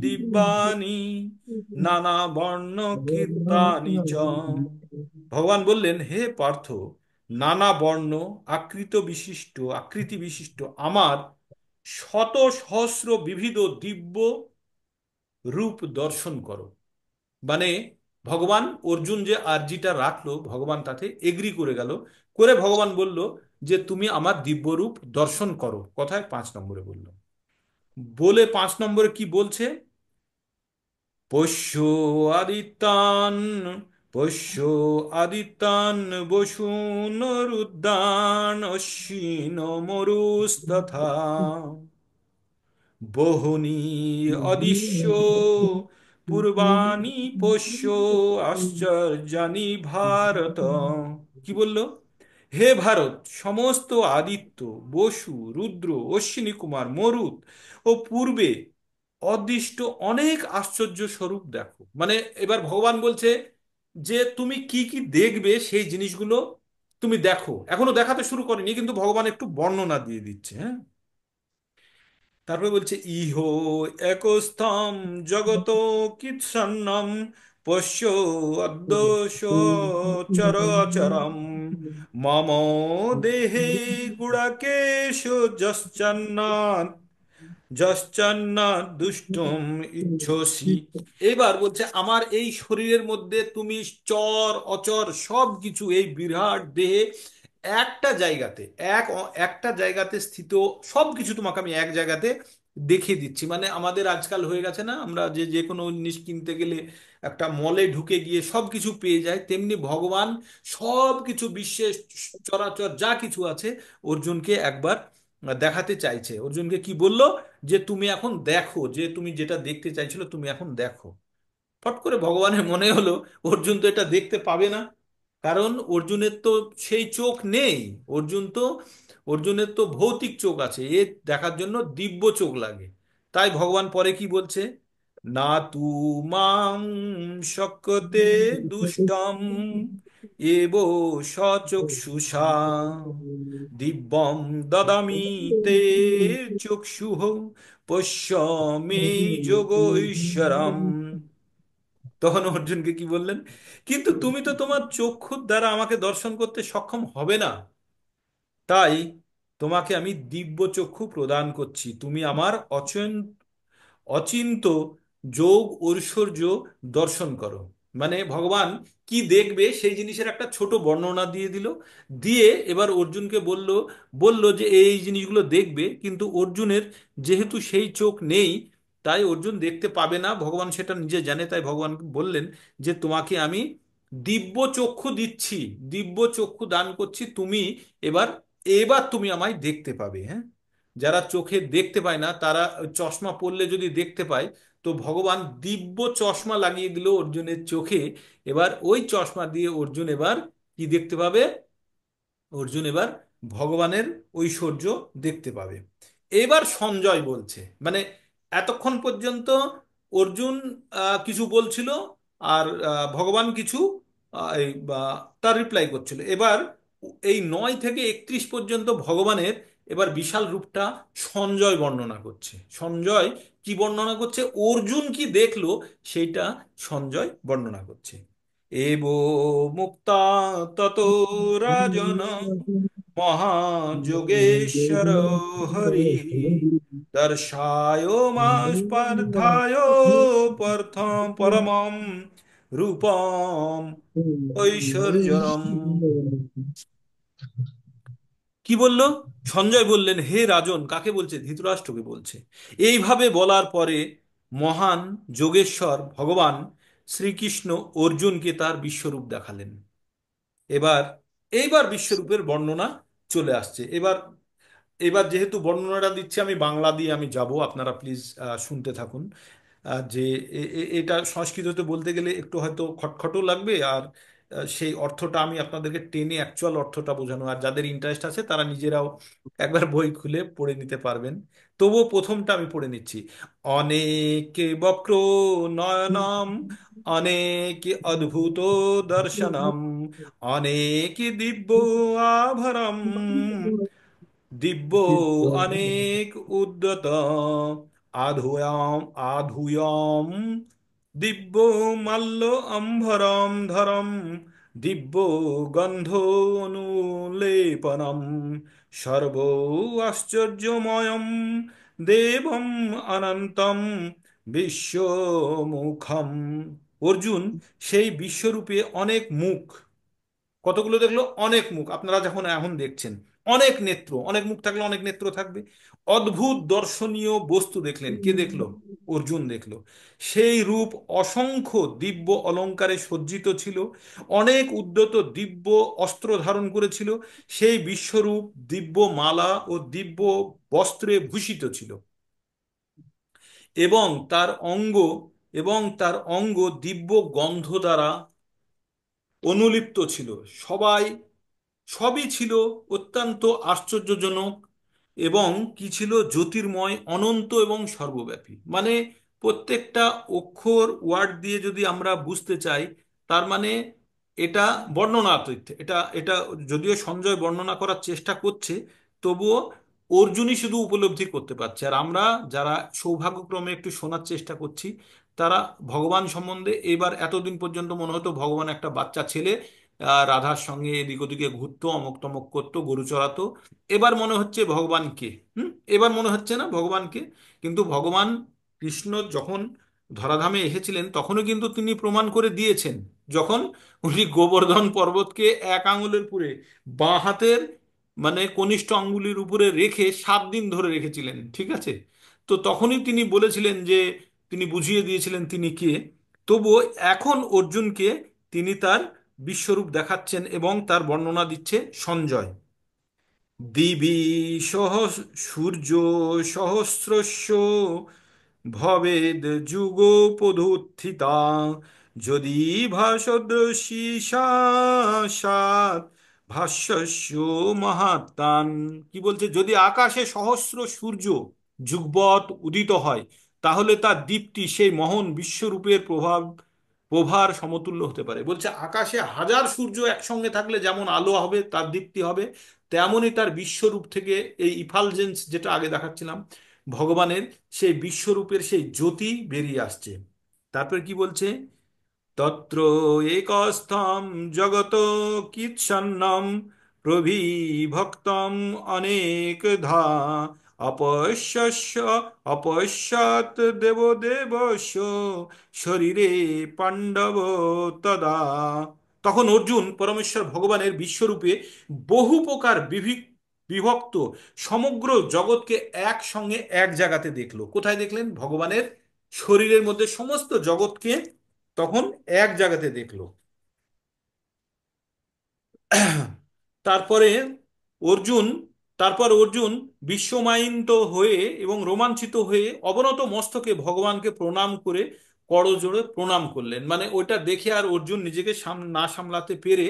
দিব্যানি নানা বর্ণ কীর্তানি চ। ভগবান বললেন, হে পার্থ, নানা বর্ণ আকৃতি বিশিষ্ট আমার শত সহস্র বিবিধ দিব্য রূপ দর্শন করো। মানে ভগবান অর্জুন যে আর্জিটা রাখলো, ভগবান তাতে এগ্রি করে গেল। করে ভগবান বলল যে তুমি আমার দিব্য রূপ দর্শন করো। কথায় 5 নম্বরে বলল। বলে 5 নম্বরে কি বলছে? পোষ্য আদিত্যান পোষ্য আদিত্যান বসুনরুদ্যান অশ্বিন মরুস্তথা বহূনি অদিশ্য পূর্বাণি পোষ্য আশ্চর্যানি ভারত। কি বলল? হে ভারত, সমস্ত আদিত্য, বসু, রুদ্র, অশ্বিনী কুমার, মরুত ও পূর্বে অদৃষ্ট অনেক আশ্চর্য স্বরূপ দেখো। মানে এবার ভগবান বলছে যে তুমি কি কি দেখবে সেই জিনিসগুলো তুমি দেখো। এখনো দেখাতে শুরু করেনি, কিন্তু ভগবান একটু বর্ণনা দিয়ে দিচ্ছে। হ্যাঁ, তারপরে বলছে ইহ একস্থম জগত কীর্ষণম পশ্য অদ্দশ চরাচরম মম দেহে গুড়াকেশ যশ্চান্নাথ যশ্চান্নাথ দুষ্টম ইচ্ছসি। এবার বলছে আমার এই শরীরের মধ্যে তুমি চর অচর সব কিছু এই বিরাট দেহে একটা জায়গাতে একটা জায়গাতে স্থিত সব কিছু তোমাকে আমি এক জায়গাতে দেখিয়ে দিচ্ছি। মানে আমাদের আজকাল হয়ে গেছে না, আমরা যে যে কোনো জিনিস কিনতে গেলে একটা মলে ঢুকে গিয়ে সব কিছু পেয়ে যায়, তেমনি ভগবান সব কিছু বিশ্বের চরাচর যা কিছু আছে অর্জুনকে একবার দেখাতে চাইছে। অর্জুনকে কি বলল? যে তুমি এখন দেখো, যে তুমি যেটা দেখতে চাইছিল তুমি এখন দেখো। ফট করে ভগবানের মনে হলো অর্জুন তো এটা দেখতে পাবে না, কারণ অর্জুনের তো সেই চোখ নেই। অর্জুন তো অর্জুনের তো ভৌতিক চোখ আছে, এ দেখার জন্য দিব্য চোখ লাগে। তাই ভগবান পরে কি বলছে? না তু মাং শক্যতে দুষ্টম এব সচক্ষুষা দিব্যম দদামি তে চক্ষুঃ পশ্য মে যোগ ঈশ্বরম। তখন অর্জুনকে কি বললেন? কিন্তু তুমি তো তোমার চক্ষুর দ্বারা আমাকে দর্শন করতে সক্ষম হবে না, তাই তোমাকে আমি দিব্য চক্ষু প্রদান করছি, তুমি আমার অচিন্ত যোগ ঐশ্বর্য দর্শন করো। মানে ভগবান কি দেখবে সেই জিনিসের একটা ছোট বর্ণনা দিয়ে দিল। দিয়ে এবার অর্জুনকে বলল বলল যে এই জিনিসগুলো দেখবে, কিন্তু অর্জুনের যেহেতু সেই চোখ নেই, তাই অর্জুন দেখতে পাবে না, ভগবান সেটা নিজে জানে। তাই ভগবান বললেন যে তোমাকে আমি দিব্য চক্ষু দিচ্ছি, দিব্য চক্ষু দান করছি, তুমি এবার এবার তুমি আমায় দেখতে পাবে। হ্যাঁ, যারা চোখে দেখতে পায় না তারা চশমা পরলে যদি দেখতে পায়, তো ভগবান দিব্য চশমা লাগিয়ে দিল অর্জুনের চোখে। এবার ওই চশমা দিয়ে অর্জুন এবার কি দেখতে পাবে? অর্জুন এবার ভগবানের ঐশ্বর্য দেখতে পাবে। এবার সঞ্জয় বলছে, মানে এতক্ষণ পর্যন্ত অর্জুন কিছু বলছিল, আর ভগবান কিছু তার রিপ্লাই করছিল। এবার এই 9 থেকে 31 পর্যন্ত ভগবানের এবার বিশাল রূপটা সঞ্জয় বর্ণনা করছে। সঞ্জয় কি বর্ণনা করছে? অর্জুন কি দেখলো সেইটা সঞ্জয় বর্ণনা করছে। এব মুক্তা তত রাজন মহাযোগেশ্বর হরি দর্শায় পার্থায় পরমম রূপম ঐশ্বর্যম। কি বলল? সঞ্জয় বললেন, হে রাজন, কাকে বলছে? ধৃতরাষ্ট্রকে বলছে। এইভাবে বলার পরে মহান যোগেশ্বর ভগবান শ্রীকৃষ্ণ অর্জুনকে তার বিশ্বরূপ দেখালেন। এবার এইবার বিশ্বরূপের বর্ণনা চলে আসছে। এবার এবার যেহেতু বর্ণনাটা দিচ্ছি আমি বাংলা দিয়ে আমি যাব, আপনারা প্লিজ শুনতে থাকুন। যে এটা সংস্কৃততে বলতে গেলে একটু হয়তো খটখটও লাগবে, আর সেই অর্থটা আমি আপনাদেরকে টেনে অ্যাকচুয়াল অর্থটা বোঝানো, আর যাদের ইন্টারেস্ট আছে তারা নিজেরাও একবার বই খুলে পড়ে নিতে পারবেন। তবুও প্রথমটা আমি পড়ে নিচ্ছি। অনেক বক্র নয়নম, অনেক অদ্ভুত দর্শনম, অনেক দিব্য আভরম, দিব্য অনেক উদ্যত আধুয়াম আধুয়ম, দিব্য মাল্য অম্ভরম ধরম, দিব্য গন্ধ অনুলেপনম, সর্ব আশ্চর্যময়ম দেবম অনন্তম বিশ্বমুখম। অর্জুন সেই বিশ্বরূপে অনেক মুখ, কতগুলো দেখলো? অনেক মুখ। আপনারা যখন এখন দেখছেন, অনেক নেত্র, অনেক মুখ থাকলে অনেক নেত্র থাকবে। অদ্ভুত দর্শনীয় বস্তু দেখলেন। কে দেখলো? অর্জুন দেখলো। সেই রূপ অসংখ্য দিব্য অলংকারে সজ্জিত ছিল, অনেক উদ্যত দিব্য অস্ত্র ধারণ করেছিল। সেই বিশ্বরূপ দিব্য মালা ও দিব্য বস্ত্রে ভূষিত ছিল, এবং তার অঙ্গ তার অঙ্গ দিব্য গন্ধ দ্বারা অনুলিপ্ত ছিল। সবাই সবই ছিল অত্যন্ত আশ্চর্যজনক, এবং কি ছিল? জ্যোতির্ময়, অনন্ত এবং সর্বব্যাপী। মানে প্রত্যেকটা অক্ষর ওয়ার্ড দিয়ে যদি আমরা বুঝতে চাই, তার মানে এটা বর্ণনাতীত। এটা এটা যদিও সঞ্জয় বর্ণনা করার চেষ্টা করছে, তবুও অর্জুনই শুধু উপলব্ধি করতে পারছে। আর আমরা যারা সৌভাগ্যক্রমে একটু শোনার চেষ্টা করছি, তারা ভগবান সম্বন্ধে এবার এতদিন পর্যন্ত মনে হতো ভগবান একটা বাচ্চা ছেলে, রাধার সঙ্গে এদিক ওদিকে ঘুরতো, অমক তমক করতো, গরু চড়াতো। এবার মনে হচ্ছে ভগবান কে? এবার মনে হচ্ছে না ভগবান কে? কিন্তু ভগবান কৃষ্ণ যখন ধরাধামে এসেছিলেন তখনও কিন্তু তিনি প্রমাণ করে দিয়েছেন, যখন উনি গোবর্ধন পর্বতকে এক আঙুলের উপরে, বাঁ হাতের মানে কনিষ্ঠ আঙ্গুলির উপরে রেখে 7 দিন ধরে রেখেছিলেন, ঠিক আছে? তো তখনই তিনি বলেছিলেন যে, তিনি বুঝিয়ে দিয়েছিলেন তিনি কে। তবুও এখন অর্জুনকে তিনি তার বিশ্বরূপ দেখাচ্ছেন, এবং তার বর্ণনা দিচ্ছে সঞ্জয়। দিবি সহ সূর্য সহস্রস্য ভবেদ যুগোপধুত্থিতা, যদি ভাসদৃশী সাত ভাস্যস্য মহাত্মান। কি বলছে? যদি আকাশে সহস্র সূর্য যুগপৎ উদিত হয়, তাহলে তার দীপ্তি সেই মহান বিশ্বরূপের প্রভার সমতুল্য হতে পারে। বলছে আকাশে হাজার সূর্য একসঙ্গে থাকলে যেমন আলো হবে, তার দীপ্তি হবে, তেমনই তার বিশ্বরূপ থেকে এই ইফালজেন্স, যেটা আগে দেখাচ্ছিলাম ভগবানের, সেই বিশ্বরূপের সেই জ্যোতি বেরিয়ে আসছে। তারপর কি বলছে? তত্র একস্থম জগত কিৎসন্নম প্রবিভক্তম অনেকধা, অপশ্যস্য অপশ্যাৎ দেবদেবস্য শরীরে পাণ্ডব তদা। তখন অর্জুন পরমেশ্বর ভগবানের বিশ্বরূপে বহু প্রকার বিভক্ত সমগ্র জগৎকে একসঙ্গে এক জায়গাতে দেখলো। কোথায় দেখলেন? ভগবানের শরীরের মধ্যে সমস্ত জগৎকে তখন এক জায়গাতে দেখলো। তারপরে অর্জুন অর্জুন বিস্ময়ান্বিত হয়ে এবং রোমাঞ্চিত হয়ে অবনত মস্তকে ভগবানকে প্রণাম করে করজোড়ে প্রণাম করলেন। মানে ওইটা দেখে আর অর্জুন নিজেকে না সামলাতে পেরে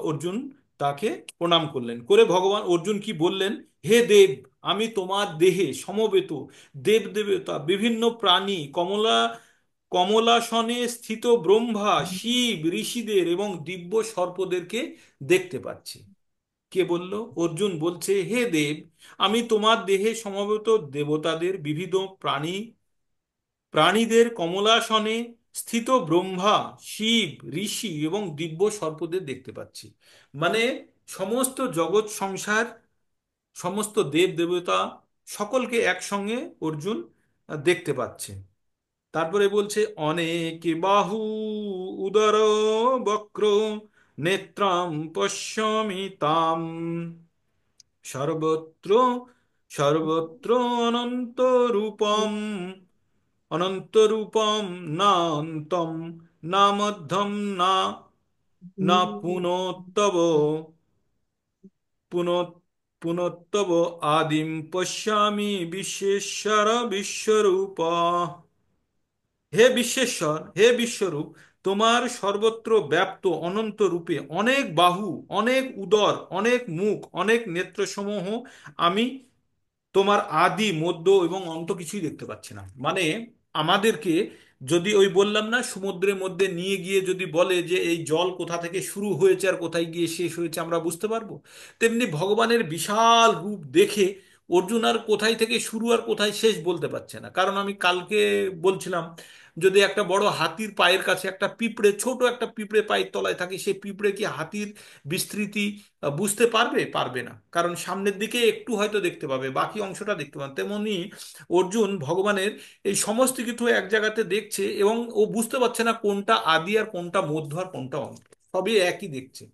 অর্জুন তাকে প্রণাম করলেন। করে ভগবান অর্জুন কি বললেন? হে দেব, আমি তোমার দেহে সমবেত দেব দেবতা বিভিন্ন প্রাণী কমলাসনে স্থিত ব্রহ্মা শিব ঋষিদের এবং দিব্য সর্পদেরকে দেখতে পাচ্ছি। কে বলল? অর্জুন বলছে, হে দেব, আমি তোমার দেহে সমবেত দেবতাদের বিবিধ প্রাণীদের কমলাসনে স্থিত ব্রহ্মা শিব ঋষি এবং দিব্য সর্পদের দেখতে পাচ্ছি। মানে সমস্ত জগৎ সংসার, সমস্ত দেব দেবতা সকলকে একসঙ্গে অর্জুন দেখতে পাচ্ছে। তারপরে বলছে, অনেক বাহু উদর বক্র নেত্রাম পশ্যমি তাম সর্বত্র সর্বত্র অনন্ত রূপম অনন্ত রূপম নান্তম না মধ্যম না না পুনস্তব পুন পুনস্তব আদিম পশ্যামি বিশ্বেশ্বর বিশ্বরূপ। হে বিশ্বেশ্বর, হে বিশ্বরূপ, তোমার সর্বত্র ব্যাপ্ত অনন্ত রূপে অনেক বাহু, অনেক উদর, অনেক মুখ, অনেক নেত্রসমূহ আমি তোমার আদি মধ্য এবং অন্ত কিছুই দেখতে পাচ্ছি না। মানে আমাদেরকে যদি ওই বললাম না, সমুদ্রের মধ্যে নিয়ে গিয়ে যদি বলে যে এই জল কোথা থেকে শুরু হয়েছে আর কোথায় গিয়ে শেষ হয়েছে আমরা বুঝতে পারবো, তেমনি ভগবানের বিশাল রূপ দেখে অর্জুন আর কোথায় থেকে শুরু আর কোথায় শেষ বলতে পারছে না। কারণ আমি কালকে বলছিলাম, যদি একটা বড় হাতির পায়ের কাছে একটা পিঁপড়ে, ছোট একটা পিঁপড়ে পায়ের তলায় থাকে, সেই পিঁপড়ে কি হাতির বিস্তৃতি বুঝতে পারবে? পারবে না, কারণ সামনের দিকে একটু হয়তো দেখতে পাবে, বাকি অংশটা দেখতে পাবে। তেমনি অর্জুন ভগবানের এই সমস্ত কিছু এক জায়গাতে দেখছে এবং ও বুঝতে পারছে না কোনটা আদি আর কোনটা মধ্য আর কোনটা অন্ত, সবই একই দেখছে।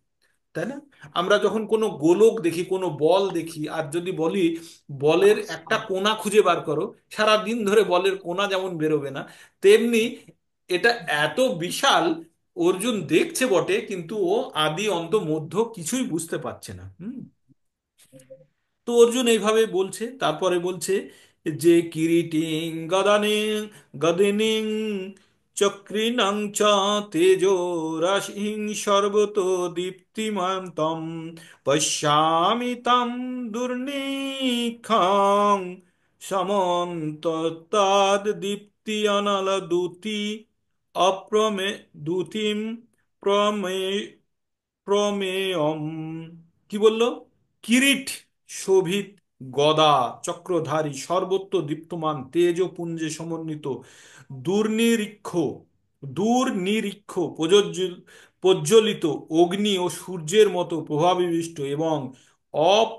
তাই না? আমরা যখন কোনো গোলক দেখি, কোনো বল দেখি, আর যদি বলি বলের একটা কোণা খুঁজে বার করো, সারা দিন ধরে বলের কোণা যেমন বেরোবে না, তেমনি এটা এত বিশাল, অর্জুন দেখছে বটে কিন্তু ও আদি অন্ত মধ্য কিছুই বুঝতে পারছে না। তো অর্জুন এইভাবে বলছে। তারপরে বলছে যে কিরিটিং গদানিং গদিনিং চক্রিণং চ তেজো রাশিং সর্বতো দীপ্তিমন্তম পশ্যামি তম দুর্নিখাং সমন্ততাদ দীপ্তি অনল দ্যুতি অপ্রমে দ্যুতিম প্রমে প্রমেয়ম। কি বলল? কিরিট শোভিত গদা চক্রধারী সর্বত্র দীপ্তমান তেজপুঞ্জে সমন্বিত দুর্নিরীক্ষ দুর্নিরীক্ষ প্রজ্বলিত অগ্নি ও সূর্যের মতো প্রভাবিষ্ট এবং অপ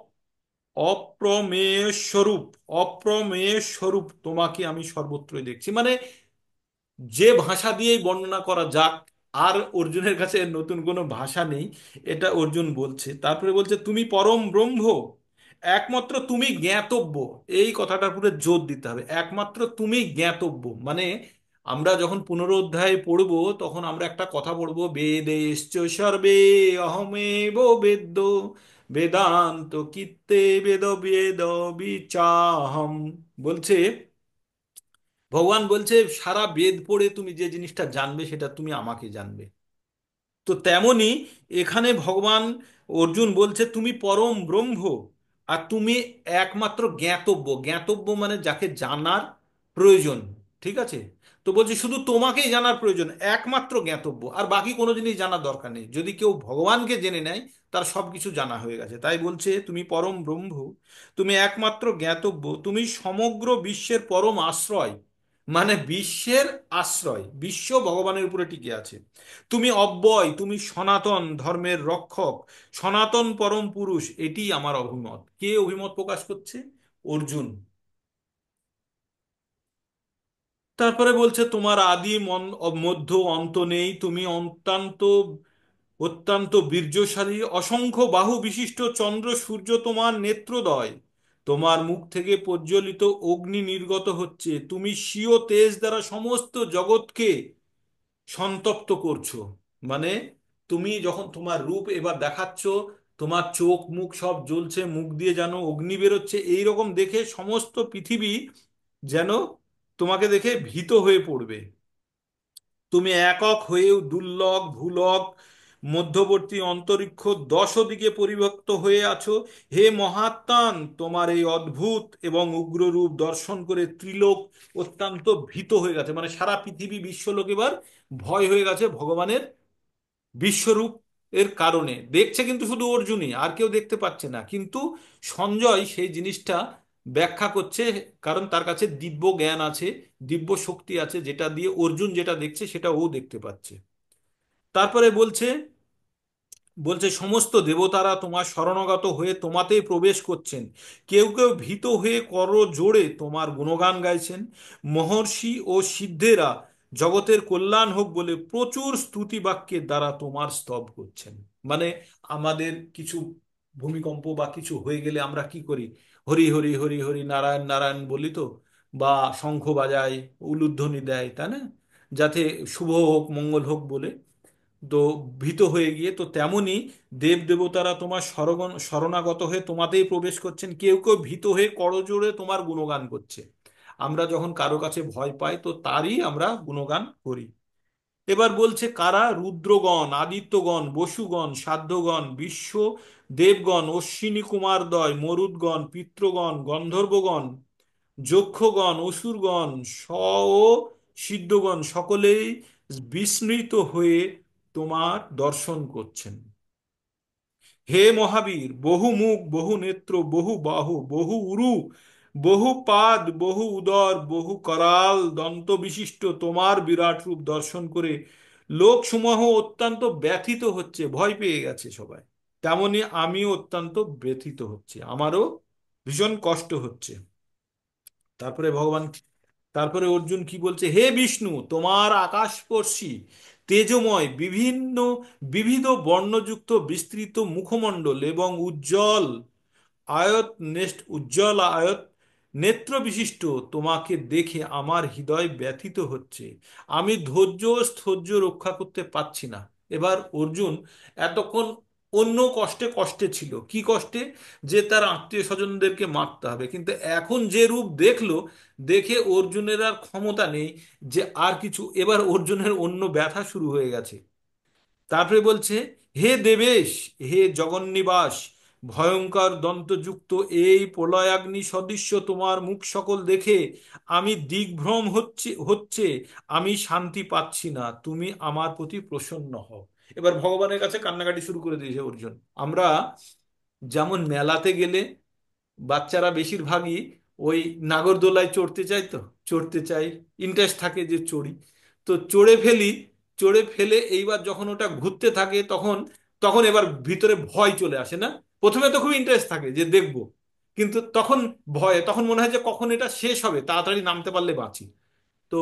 অপ্রমেয় স্বরূপ অপ্রমেয় স্বরূপ তোমাকে আমি সর্বত্রই দেখছি। মানে যে ভাষা দিয়েই বর্ণনা করা যাক, আর অর্জুনের কাছে নতুন কোনো ভাষা নেই, এটা অর্জুন বলছে। তারপরে বলছে, তুমি পরম ব্রহ্ম, একমাত্র তুমি জ্ঞাতব্য। এই কথাটার উপরে জোর দিতে হবে, একমাত্র তুমি জ্ঞাতব্য। মানে আমরা যখন পুনরুদ্ধায় পড়বো তখন আমরা একটা কথা পড়বো, বেদেশ্চ সর্বে অহমেব বেদ্য বেদান্ত কিত্তে বেদ বেদ বিচাহম। বলছে, ভগবান বলছে সারা বেদ পড়ে তুমি যে জিনিসটা জানবে সেটা তুমি আমাকে জানবে। তো তেমনি এখানে ভগবান অর্জুন বলছে তুমি পরম ব্রহ্ম, আর তুমি একমাত্র জ্ঞাতব্য। জ্ঞাতব্য মানে যাকে জানার প্রয়োজন। ঠিক আছে? তো বলছি শুধু তোমাকেই জানার প্রয়োজন, একমাত্র জ্ঞাতব্য, আর বাকি কোনো জিনিস জানার দরকার নেই। যদি কেউ ভগবানকে জেনে নেয় তার সব কিছু জানা হয়ে গেছে। তাই বলছে তুমি পরম ব্রহ্ম, তুমি একমাত্র জ্ঞাতব্য, তুমি সমগ্র বিশ্বের পরম আশ্রয়। মানে বিশ্বের আশ্রয়, বিশ্ব ভগবানের উপরে টিকে আছে। তুমি অব্যয়, তুমি সনাতন ধর্মের রক্ষক, সনাতন পরম পুরুষ। এটি আমার অভিমত। কে অভিমত প্রকাশ করছে? অর্জুন। তারপরে বলছে তোমার আদি মধ্য অন্ত নেই, তুমি অত্যন্ত অত্যন্ত বীর্যশালী, অসংখ্য বাহু বিশিষ্ট চন্দ্র সূর্য তোমার নেত্রদ্বয়, তোমার মুখ থেকে প্রজ্বলিত অগ্নি নির্গত হচ্ছে, তুমি স্বীয় তেজ দ্বারা সমস্ত জগৎকে সন্তপ্ত করছো। মানে তুমি যখন তোমার রূপ এবার দেখাচ্ছ, তোমার চোখ মুখ সব জ্বলছে, মুখ দিয়ে যেন অগ্নি বেরোচ্ছে, এইরকম দেখে সমস্ত পৃথিবী যেন তোমাকে দেখে ভীত হয়ে পড়বে। তুমি একক হয়েও দুর্লভ ভূলক মধ্যবর্তী অন্তরিক্ষ দশ দিকে পরিব্যাপ্ত হয়ে আছো। হে মহাত্মান, তোমার এই অদ্ভুত এবং উগ্র রূপ দর্শন করে ত্রিলোক অত্যন্ত ভীত হয়ে গেছে। মানে সারা পৃথিবী বিশ্বলোক এবার ভয় হয়ে গেছে ভগবানের বিশ্বরূপ এর কারণে। দেখছে কিন্তু শুধু অর্জুনই, আর কেউ দেখতে পাচ্ছে না, কিন্তু সঞ্জয় সেই জিনিসটা ব্যাখ্যা করছে, কারণ তার কাছে দিব্য জ্ঞান আছে, দিব্য শক্তি আছে, যেটা দিয়ে অর্জুন যেটা দেখছে সেটা ও দেখতে পাচ্ছে। তারপরে বলছে বলছে সমস্ত দেবতারা তোমার শরণাগত হয়ে তোমাতেই প্রবেশ করছেন, কেউ কেউ ভীত হয়ে কর জোড়ে তোমার গুণগান গাইছেন, মহর্ষি ও সিদ্ধেরা জগতের কল্যাণ হোক বলে প্রচুর স্তুতি বাক্যের দ্বারা তোমার স্তব করছেন। মানে আমাদের কিছু ভূমিকম্প বা কিছু হয়ে গেলে আমরা কি করি? হরি হরি হরি হরি নারায়ণ নারায়ণ বলি তো, বা শঙ্খ বাজাই, উলুধ্বনি দেয়, তাই না, যাতে শুভ হোক মঙ্গল হোক বলে। তো ভীত হয়ে গিয়ে তো তেমনি দেব দেবতারা তোমার শরণাগত হয়ে তোমাতেই প্রবেশ করছেন, কেউ কেউ ভীত হয়ে করজোড়ে তোমার গুণগান করছে। আমরা যখন কারো কাছে ভয় পাই তো তারই আমরা গুণগান করি। এবার বলছে কারা? রুদ্রগণ, আদিত্যগণ, বসুগণ, সাধ্যগণ, বিশ্ব দেবগণ, অশ্বিনী কুমারদ্বয়, মরুদ্গণ, পিতৃগণ, গন্ধর্বগণ, যক্ষগণ, অসুরগণ, ও সিদ্ধগণ সকলেই বিস্মৃত হয়ে তোমার দর্শন করছেন। হে মহাবীর, বহু মুখ, বহু নেত্র, বহু বাহু, বহু উরু, বহু পাদ, বহু উদর, বহু করাল দন্ত বিশিষ্ট তোমার বিরাট রূপ দর্শন করে লোকসমূহ অত্যন্ত ব্যথিত হচ্ছে, ভয় পেয়ে গেছে সবাই। তেমনি আমিও অত্যন্ত ব্যথিত হচ্ছে, আমারও ভীষণ কষ্ট হচ্ছে। তারপরে ভগবান, তারপরে অর্জুন কি বলছে? হে বিষ্ণু, তোমার আকাশস্পর্শী তেজময় বিভিন্ন বিবিধ বর্ণযুক্ত বিস্তৃত মুখমণ্ডল এবং উজ্জ্বল আয়ত নেত্র বিশিষ্ট তোমাকে দেখে আমার হৃদয় ব্যথিত হচ্ছে, আমি ধৈর্য ও স্থৈর্য রক্ষা করতে পারছি না। এবার অর্জুন এতক্ষণ অন্য কষ্টে কষ্টে ছিল, কি কষ্টে? যে তার আত্মীয় স্বজনদেরকে মারতে হবে, কিন্তু এখন যে রূপ দেখলো, দেখে অর্জুনের আর ক্ষমতা নেই যে আর কিছু, এবার অর্জুনের অন্য ব্যথা শুরু হয়ে গেছে। তারপরে বলছে হে দেবেশ, হে জগন্নিবাস, ভয়ঙ্কর দন্তযুক্ত এই প্রলয়াগ্নি সদৃশ্য তোমার মুখ সকল দেখে আমি দিগ্ভ্রম হচ্ছে হচ্ছে আমি শান্তি পাচ্ছি না, তুমি আমার প্রতি প্রসন্ন হও। এবার ভগবানের কাছে কান্নাকাটি শুরু করে দিয়েছে অর্জুন। আমরা যেমন মেলাতে গেলে বাচ্চারা বেশিরভাগই ওই নাগরদোলায় চড়তে চায়, তো চড়তে চাই, ইন্টারেস্ট থাকে যে চড়ি, তো চড়ে ফেলি, চড়ে ফেলে এইবার যখন ওটা ঘুরতে থাকে তখন তখন এবার ভিতরে ভয় চলে আসে না? প্রথমে তো খুব ইন্টারেস্ট থাকে যে দেখবো, কিন্তু তখন ভয়, তখন মনে হয় যে কখন এটা শেষ হবে, তাড়াতাড়ি নামতে পারলে বাঁচি। তো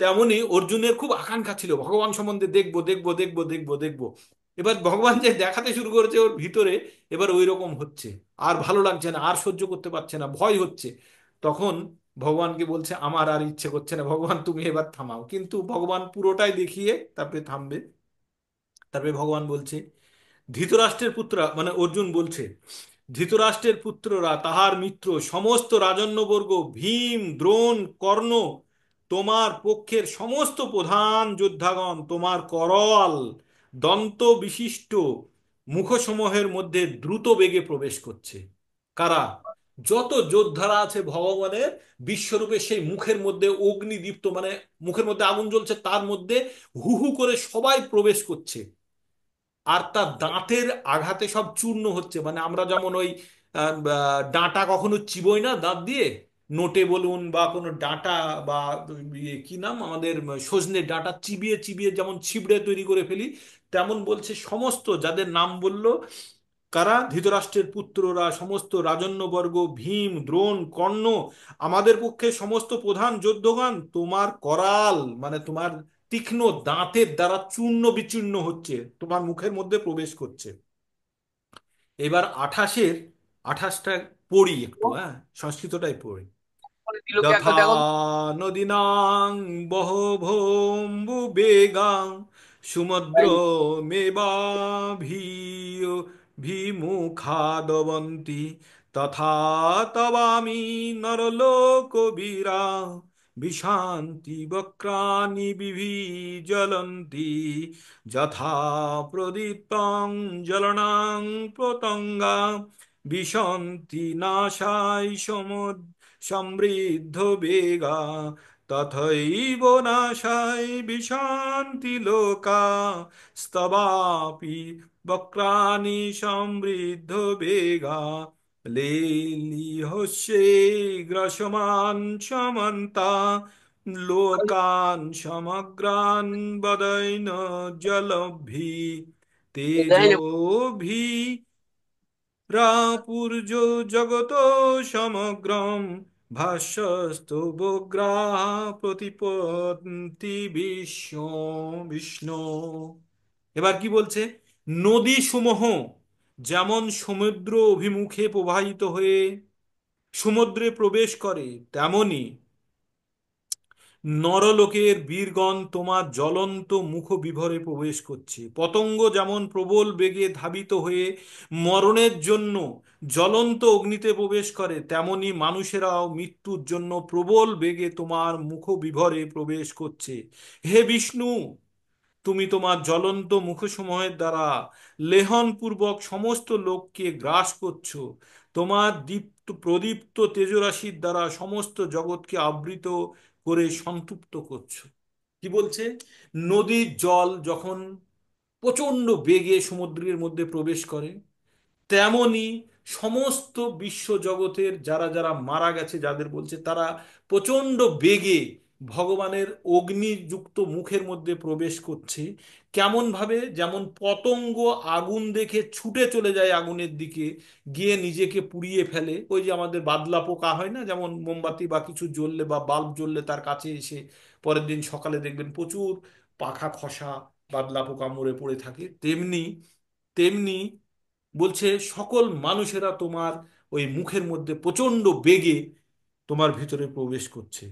তেমনি অর্জুনের খুব আকাঙ্ক্ষা ছিল ভগবান সম্বন্ধে দেখবো দেখবো দেখবো দেখবো দেখবো। এবার ভগবান যে দেখাতে শুরু করেছে ওর ভিতরে, এবার ওই রকম হচ্ছে, আর ভালো লাগছে না, আর সহ্য করতে পারছে না, ভয় হচ্ছে। তখন ভগবানকে বলছে আমার আর ইচ্ছে করছে না, ভগবান তুমি এবার থামাও। কিন্তু ভগবান পুরোটাই দেখিয়ে তারপরে থামবে। তারপরে ভগবান বলছে ধৃতরাষ্ট্রের পুত্ররা, মানে অর্জুন বলছে ধৃতরাষ্ট্রের পুত্ররা, তাহার মিত্র সমস্ত রাজন্যবর্গ, ভীম, দ্রোণ, কর্ণ, তোমার পক্ষের সমস্ত প্রধান যোদ্ধাগণ তোমার করল দন্ত বিশিষ্ট মুখসমূহের মধ্যে দ্রুত বেগে প্রবেশ করছে। কারা? যত যোদ্ধারা আছে ভগবানের বিশ্বরূপে, সেই মুখের মধ্যে অগ্নিদীপ্ত, মানে মুখের মধ্যে আগুন জ্বলছে, তার মধ্যে হু হু করে সবাই প্রবেশ করছে। আর তার দাঁতের আঘাতে সব চূর্ণ হচ্ছে। মানে আমরা যেমন ওই ডাঁটা কখনো চিবোই না দাঁত দিয়ে, নোটে বলুন বা কোনো ডাঁটা, বা কি নাম আমাদের সজনে ডাঁটা চিবিয়ে চিবিয়ে যেমন ছিবড়ে তৈরি করে ফেলি, তেমন বলছে সমস্ত যাদের নাম বলল কারা? ধৃতরাষ্ট্রের পুত্ররা, সমস্ত রাজন্যবর্গ, ভীম, দ্রোণ, কর্ণ, আমাদের পক্ষে সমস্ত প্রধান যোদ্ধগণ তোমার করাল মানে তোমার তীক্ষ্ণ দাঁতের দ্বারা চূর্ণ বিচূর্ণ হচ্ছে, তোমার মুখের মধ্যে প্রবেশ করছে। এবার 28টা পড়ি একটু, হ্যাঁ, সংস্কৃতটাই পড়ি। বলে দিল কি যথা একবার দেখো তো। নদীনাং বহভোম্বুবেগাং সমুদ্র তাই মেবাভিমুখাদবন্তি তথা তবামি নরলোকবীরা বিশান্তি বক্রাণি বিভিজ্বলন্তি যথা প্রদীপ্তং জ্বলনাং পতঙ্গা বিশন্তি নাশায় সমৃদ্ধ বেগা তথৈব নাশায় বিশান্তি লোকা স্তবাপি বক্রাণি সমৃদ্ধ বেগা লেলিহস্যে গ্রসমান সমন্তা লোকান সমগ্রান বদৈন জলভি জানি না। তেজোভি রাপুর্য জগত সমগ্রম ভাষ্যস্তবগ্রাহ প্রতিপন্তি বিষ্ণু। এবার কি বলছে? নদী সমূহ যেমন সমুদ্র অভিমুখে প্রবাহিত হয়ে সমুদ্রে প্রবেশ করে, তেমনি নরলোকের বীরগণ তোমার জ্বলন্ত মুখ বিভরে প্রবেশ করছে। পতঙ্গ যেমন প্রবল বেগে ধাবিত হয়ে মরণের জন্য জ্বলন্ত অগ্নিতে প্রবেশ করে, তেমনি মানুষেরাও মৃত্যুর জন্য প্রবল বেগে তোমার মুখ বিভরে প্রবেশ করছে। হে বিষ্ণু, তুমি তোমার জ্বলন্ত মুখসমূহের দ্বারা লেহনপূর্বক সমস্ত লোককে গ্রাস করছো। তোমার দীপ্ত প্রদীপ্ত তেজরাশির দ্বারা সমস্ত জগৎকে আবৃত করে সন্তুপ্ত করছো। কি বলছে? নদীর জল যখন প্রচণ্ড বেগে সমুদ্রের মধ্যে প্রবেশ করে, তেমনি সমস্ত বিশ্ব জগতের যারা যারা মারা গেছে যাদের বলছে, তারা প্রচণ্ড বেগে ভগবানের অগ্নিযুক্ত মুখের মধ্যে প্রবেশ করছে। কেমন ভাবে? যেমন পতঙ্গ আগুন দেখে ছুটে চলে যায় আগুনের দিকে, গিয়ে নিজেকে পুড়িয়ে ফেলে। ওই যে আমাদের বাদলা পোকা হয় না, যেমন মোমবাতি বা কিছু জ্বললে বা বাল্ব জ্বললে তার কাছে এসে পরের দিন সকালে দেখবেন প্রচুর পাখা খসা বাদলা পোকা মরে পড়ে থাকে, তেমনি তেমনি বলছে সকল মানুষেরা তোমার ওই মুখের মধ্যে প্রচন্ড বেগে তোমার ভিতরে প্রবেশ করছে।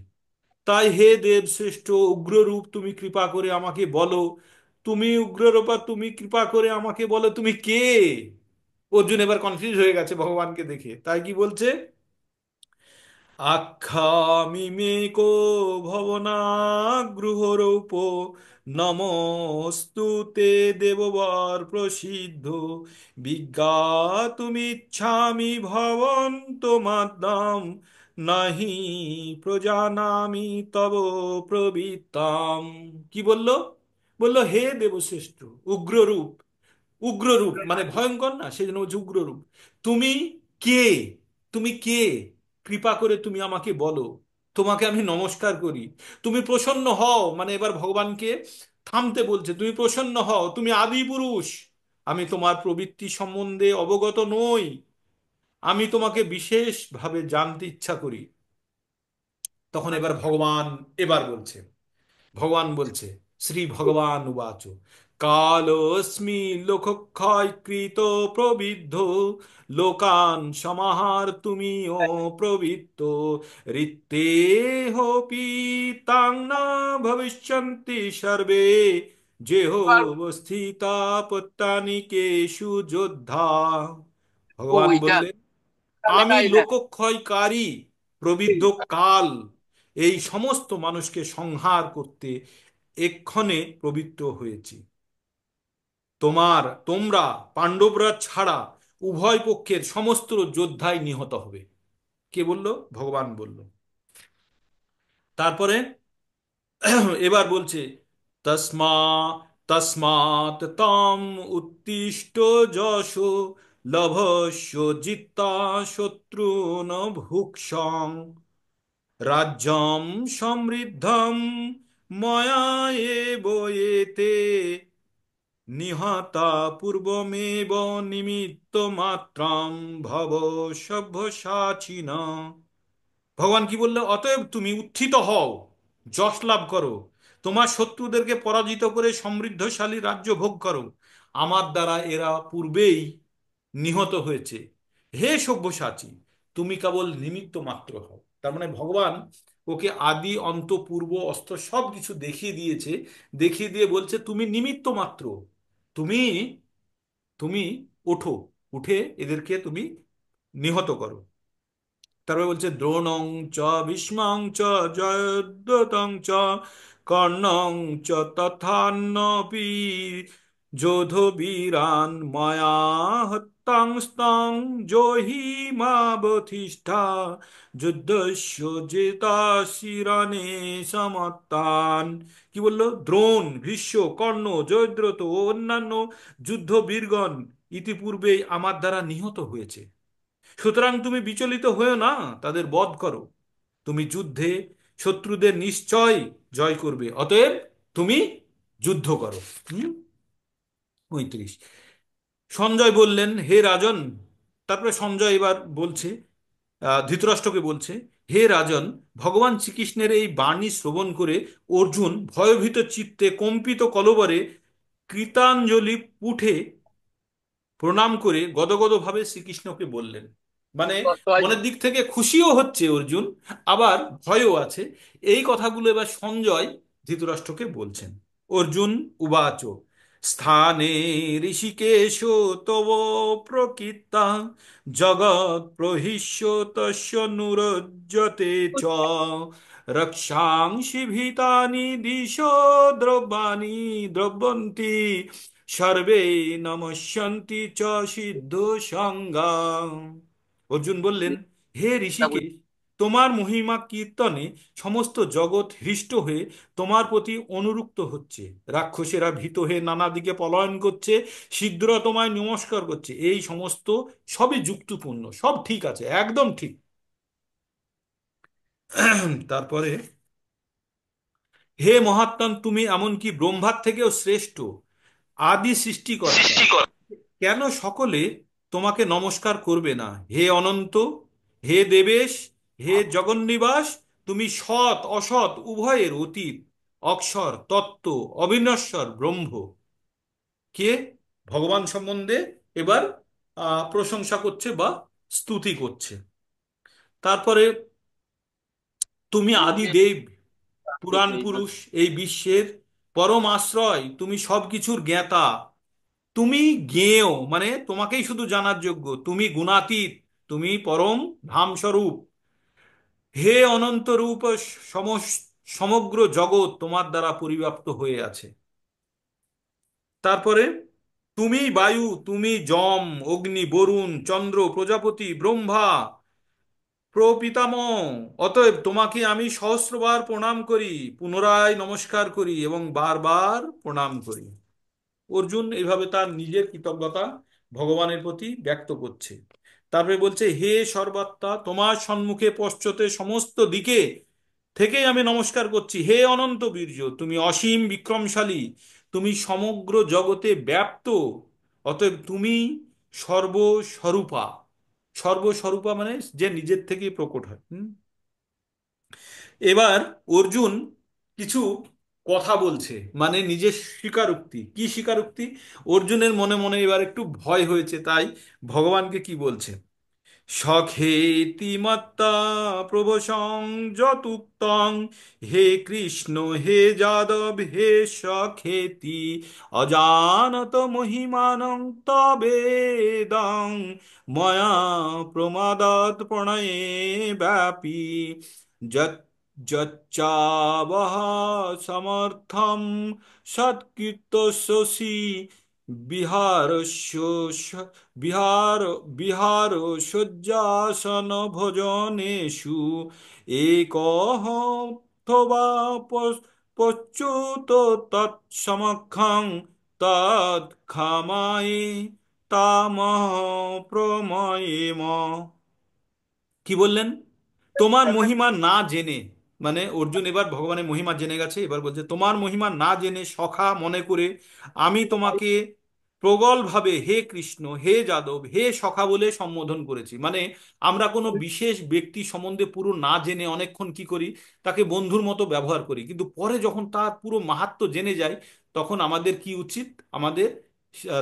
তাই হে দেব শ্রেষ্ঠ উগ্ররূপ, তুমি কৃপা করে আমাকে বলো, তুমি উগ্ররূপা, তুমি কৃপা করে আমাকে বলো তুমি কে? অর্জুন এবার কনফিউজ হয়ে গেছে ভগবানকে দেখে, তাই কি বলছে? আখ্যামিমেকো ভবনাগৃহরূপ নমস্তু তে দেববর প্রসিদ্ধ বিজ্ঞাতুমিচ্ছামি ভবন্তমাদ্যম নাহি প্রজানামি তব প্রবৃত্তাম। কি বললো? বললো হে দেবশ্রেষ্ঠ উগ্ররূপ। উগ্ররূপ মানে ভয়ঙ্কর না, সেই জন্য বলছে উগ্ররূপ। তুমি কে? তুমি কে? কৃপা করে তুমি আমাকে বলো, তোমাকে আমি নমস্কার করি। তুমি প্রসন্ন হও, মানে এবার ভগবানকে থামতে বলছে, তুমি প্রসন্ন হও, তুমি আদি পুরুষ। আমি তোমার প্রবৃত্তি সম্বন্ধে অবগত নই, আমি তোমাকে বিশেষভাবে জানতে ইচ্ছা করি। তখন এবার ভগবান এবার বলছে, ভগবান বলছে, শ্রী ভগবান উবাচ কালোস্মি লোকক্ষয় কৃত প্রবিদ্ধ লোকান সমাহার তুমিও প্রবৃত্ত ঋত্তেহপি তাং না ভবিষ্যন্তি সর্বে যেহ স্থিতা পত্তানিকেষু যোদ্ধা। ও ভগবান ওইটা বললেন, লেখা আমি এটা। লোকক্ষয়কারী প্রবিদ্ধ কাল এই সমস্ত মানুষকে সংহার করতে এক্ষণে প্রবৃত্ত হয়েছি। তোমরা পাণ্ডবরা ছাড়া উভয় পক্ষের সমস্ত যোদ্ধাই নিহত হবে। কে বলল? ভগবান বলল। তারপরে এবার বলছে, তসমা তসমাৎ তম উত্তিষ্ট যশ লভস্য জিত্তা শত্রুন ভুক্ষং রাজ্যম সমৃদ্ধম ময়া এব এতে নিহতা পূর্বমেব নিমিত্ত মাত্রাম ভব সভ্যসাচিন। ভগবান কি বললো, অতএব তুমি উত্থিত হও, যশ লাভ করো, তোমার শত্রুদেরকে পরাজিত করে সমৃদ্ধশালী রাজ্য ভোগ করো। আমার দ্বারা এরা পূর্বেই নিহত হয়েছে। হে সব্যসাচী, তুমি কেবল নিমিত্ত মাত্র হও। তার মানে ভগবান ওকে আদি অন্ত পূর্ব অস্ত সব কিছু দেখিয়ে দিয়েছে, দেখিয়ে দিয়ে বলছে তুমি নিমিত্ত মাত্র। তুমি তুমি ওঠো, উঠে এদেরকে তুমি নিহত করো। তারপরে বলছে দ্রোণং চ ভীষ্মং চ জয়দ্রথং চ কর্ণং চ তথান্যপি যোধ বীরান ময়া হত্যাং স্তং জহিমাবতিষ্ঠা যুদ্ধস্য জেতা শিরণে সমত্তান। কি বললো? দ্রোণ, ভীষ্ম, কর্ণ, জয়দ্রথ ও অন্যান্য যুদ্ধ বীরগণ ইতিপূর্বেই আমার দ্বারা নিহত হয়েছে। সুতরাং তুমি বিচলিত হয়েও না, তাদের বধ করো। তুমি যুদ্ধে শত্রুদের নিশ্চয় জয় করবে, অতএব তুমি যুদ্ধ করো। হুম। 35। সঞ্জয় বললেন, হে রাজন। তারপরে সঞ্জয় এবার বলছে, ধৃতরাষ্ট্রকে বলছে, হে রাজন, ভগবান শ্রীকৃষ্ণের এই বাণী শ্রবণ করে অর্জুন ভয়ভীত চিত্তে কম্পিত কলবরে কৃতাঞ্জলি পুঠে প্রণাম করে গদগদ ভাবে শ্রীকৃষ্ণকে বললেন। মানে কষ্ট হয় তো। মনের দিক থেকে খুশিও হচ্ছে অর্জুন, আবার ভয়ও আছে। এই কথাগুলো এবার সঞ্জয় ধৃতরাষ্ট্রকে বলছেন। অর্জুন উবাচ স্থানে ঋষিকেশ তব প্রকৃতা জগৎ প্রহিষ্যতস্য নুরজ্যতে চ রক্ষাংসি ভীতানি দিশো দ্রব্যাণি দ্রব্যন্তি সর্বে নমস্যন্তি চ সিদ্ধ সঙ্গা। অর্জুন বললেন, হে ঋষিকেশ, তোমার মহিমা কীর্তনে সমস্ত জগৎ হৃষ্ট হয়ে তোমার প্রতি অনুরক্ত হচ্ছে। রাক্ষসেরা ভীত হয়ে নানা দিকে পলায়ন করছে, সিদ্ধরা তোমায় নমস্কার করছে। এই সমস্ত সবই যুক্তিপূর্ণ, সব ঠিক আছে, একদম ঠিক। তারপরে, হে মহাত্মন, তুমি এমনকি ব্রহ্মার থেকেও শ্রেষ্ঠ, আদি সৃষ্টিকর্তা। সৃষ্টিকর। কেন সকলে তোমাকে নমস্কার করবে না? হে অনন্ত, হে দেবেশ, হে জগন্নিবাস, তুমি সৎ অসৎ উভয়ের অতীত, অক্ষর তত্ত্ব, অবিনশ্বর ব্রহ্ম। কে? ভগবান সম্বন্ধে এবার প্রশংসা করছে বা স্তুতি করছে। তারপরে, তুমি আদি দেব, পুরাণ পুরুষ, এই বিশ্বের পরম আশ্রয়, তুমি সবকিছুর জ্ঞাতা। তুমি জ্ঞেয়, মানে তোমাকেই শুধু জানার যোগ্য। তুমি গুণাতীত, তুমি পরম ধামস্বরূপ। হে অনন্ত রূপ, সমগ্র জগৎ তোমার দ্বারা পরিব্যাপ্ত হয়ে আছে। তারপরে, তুমি বায়ু, তুমি যম, অগ্নি, বরুণ, চন্দ্র, প্রজাপতি, ব্রহ্মা প্রপিতামহ। অতএব তোমাকে আমি সহস্রবার প্রণাম করি, পুনরায় নমস্কার করি এবং বারবার প্রণাম করি। অর্জুন এইভাবে তার নিজের কৃতজ্ঞতা ভগবানের প্রতি ব্যক্ত করছে। তারপরে বলছে, হে সর্বাত্মা, তোমার সম্মুখে পশ্চাতে সমস্ত দিকে থেকেই আমি নমস্কার করছি। হে অনন্ত বীর্য, তুমি অসীম বিক্রমশালী, তুমি সমগ্র জগতে ব্যাপ্ত, অতএব তুমি সর্বস্বরূপা। সর্বস্বরূপা মানে যে নিজের থেকেই প্রকট হয়। এবার অর্জুন কিছু কথা বলছে, মানে নিজের স্বীকারোক্তি। কি স্বীকারোক্তি? অর্জুনের মনে মনে এবার একটু ভয় হয়েছে, তাই ভগবানকে কি বলছে? সখেতি মত্তা প্রভসং যতুক্তং, হে কৃষ্ণ হে যাদব হে সখেতি, অজানত মহিমানং তবেদং ময়া প্রমাদাত প্রণয়ে ব্যাপী যৎ যচ্চাবহ সমর্থম সৎকৃতস্যসি বিহারস্য বিহার বিহার শয্যাসন ভোজনেষু একঃথবা পচ্যুত তৎসমক্ষং তৎক্ষমায়ে তামহ প্রময়েম। কি বললেন? তোমার মহিমা না জেনে, মানে অর্জুন এবার ভগবানের মহিমা জেনে গেছে, এবার বলছে তোমার মহিমা না জেনে সখা মনে করে আমি তোমাকে প্রগলভাবে হে কৃষ্ণ হে যাদব হে সখা বলে সম্বোধন করেছি। মানে আমরা কোনো বিশেষ ব্যক্তি সম্বন্ধে পুরো না জেনে অনেকক্ষণ কি করি, তাকে বন্ধুর মতো ব্যবহার করি, কিন্তু পরে যখন তার পুরো মাহাত্ম্য জেনে যায় তখন আমাদের কি উচিত, আমাদের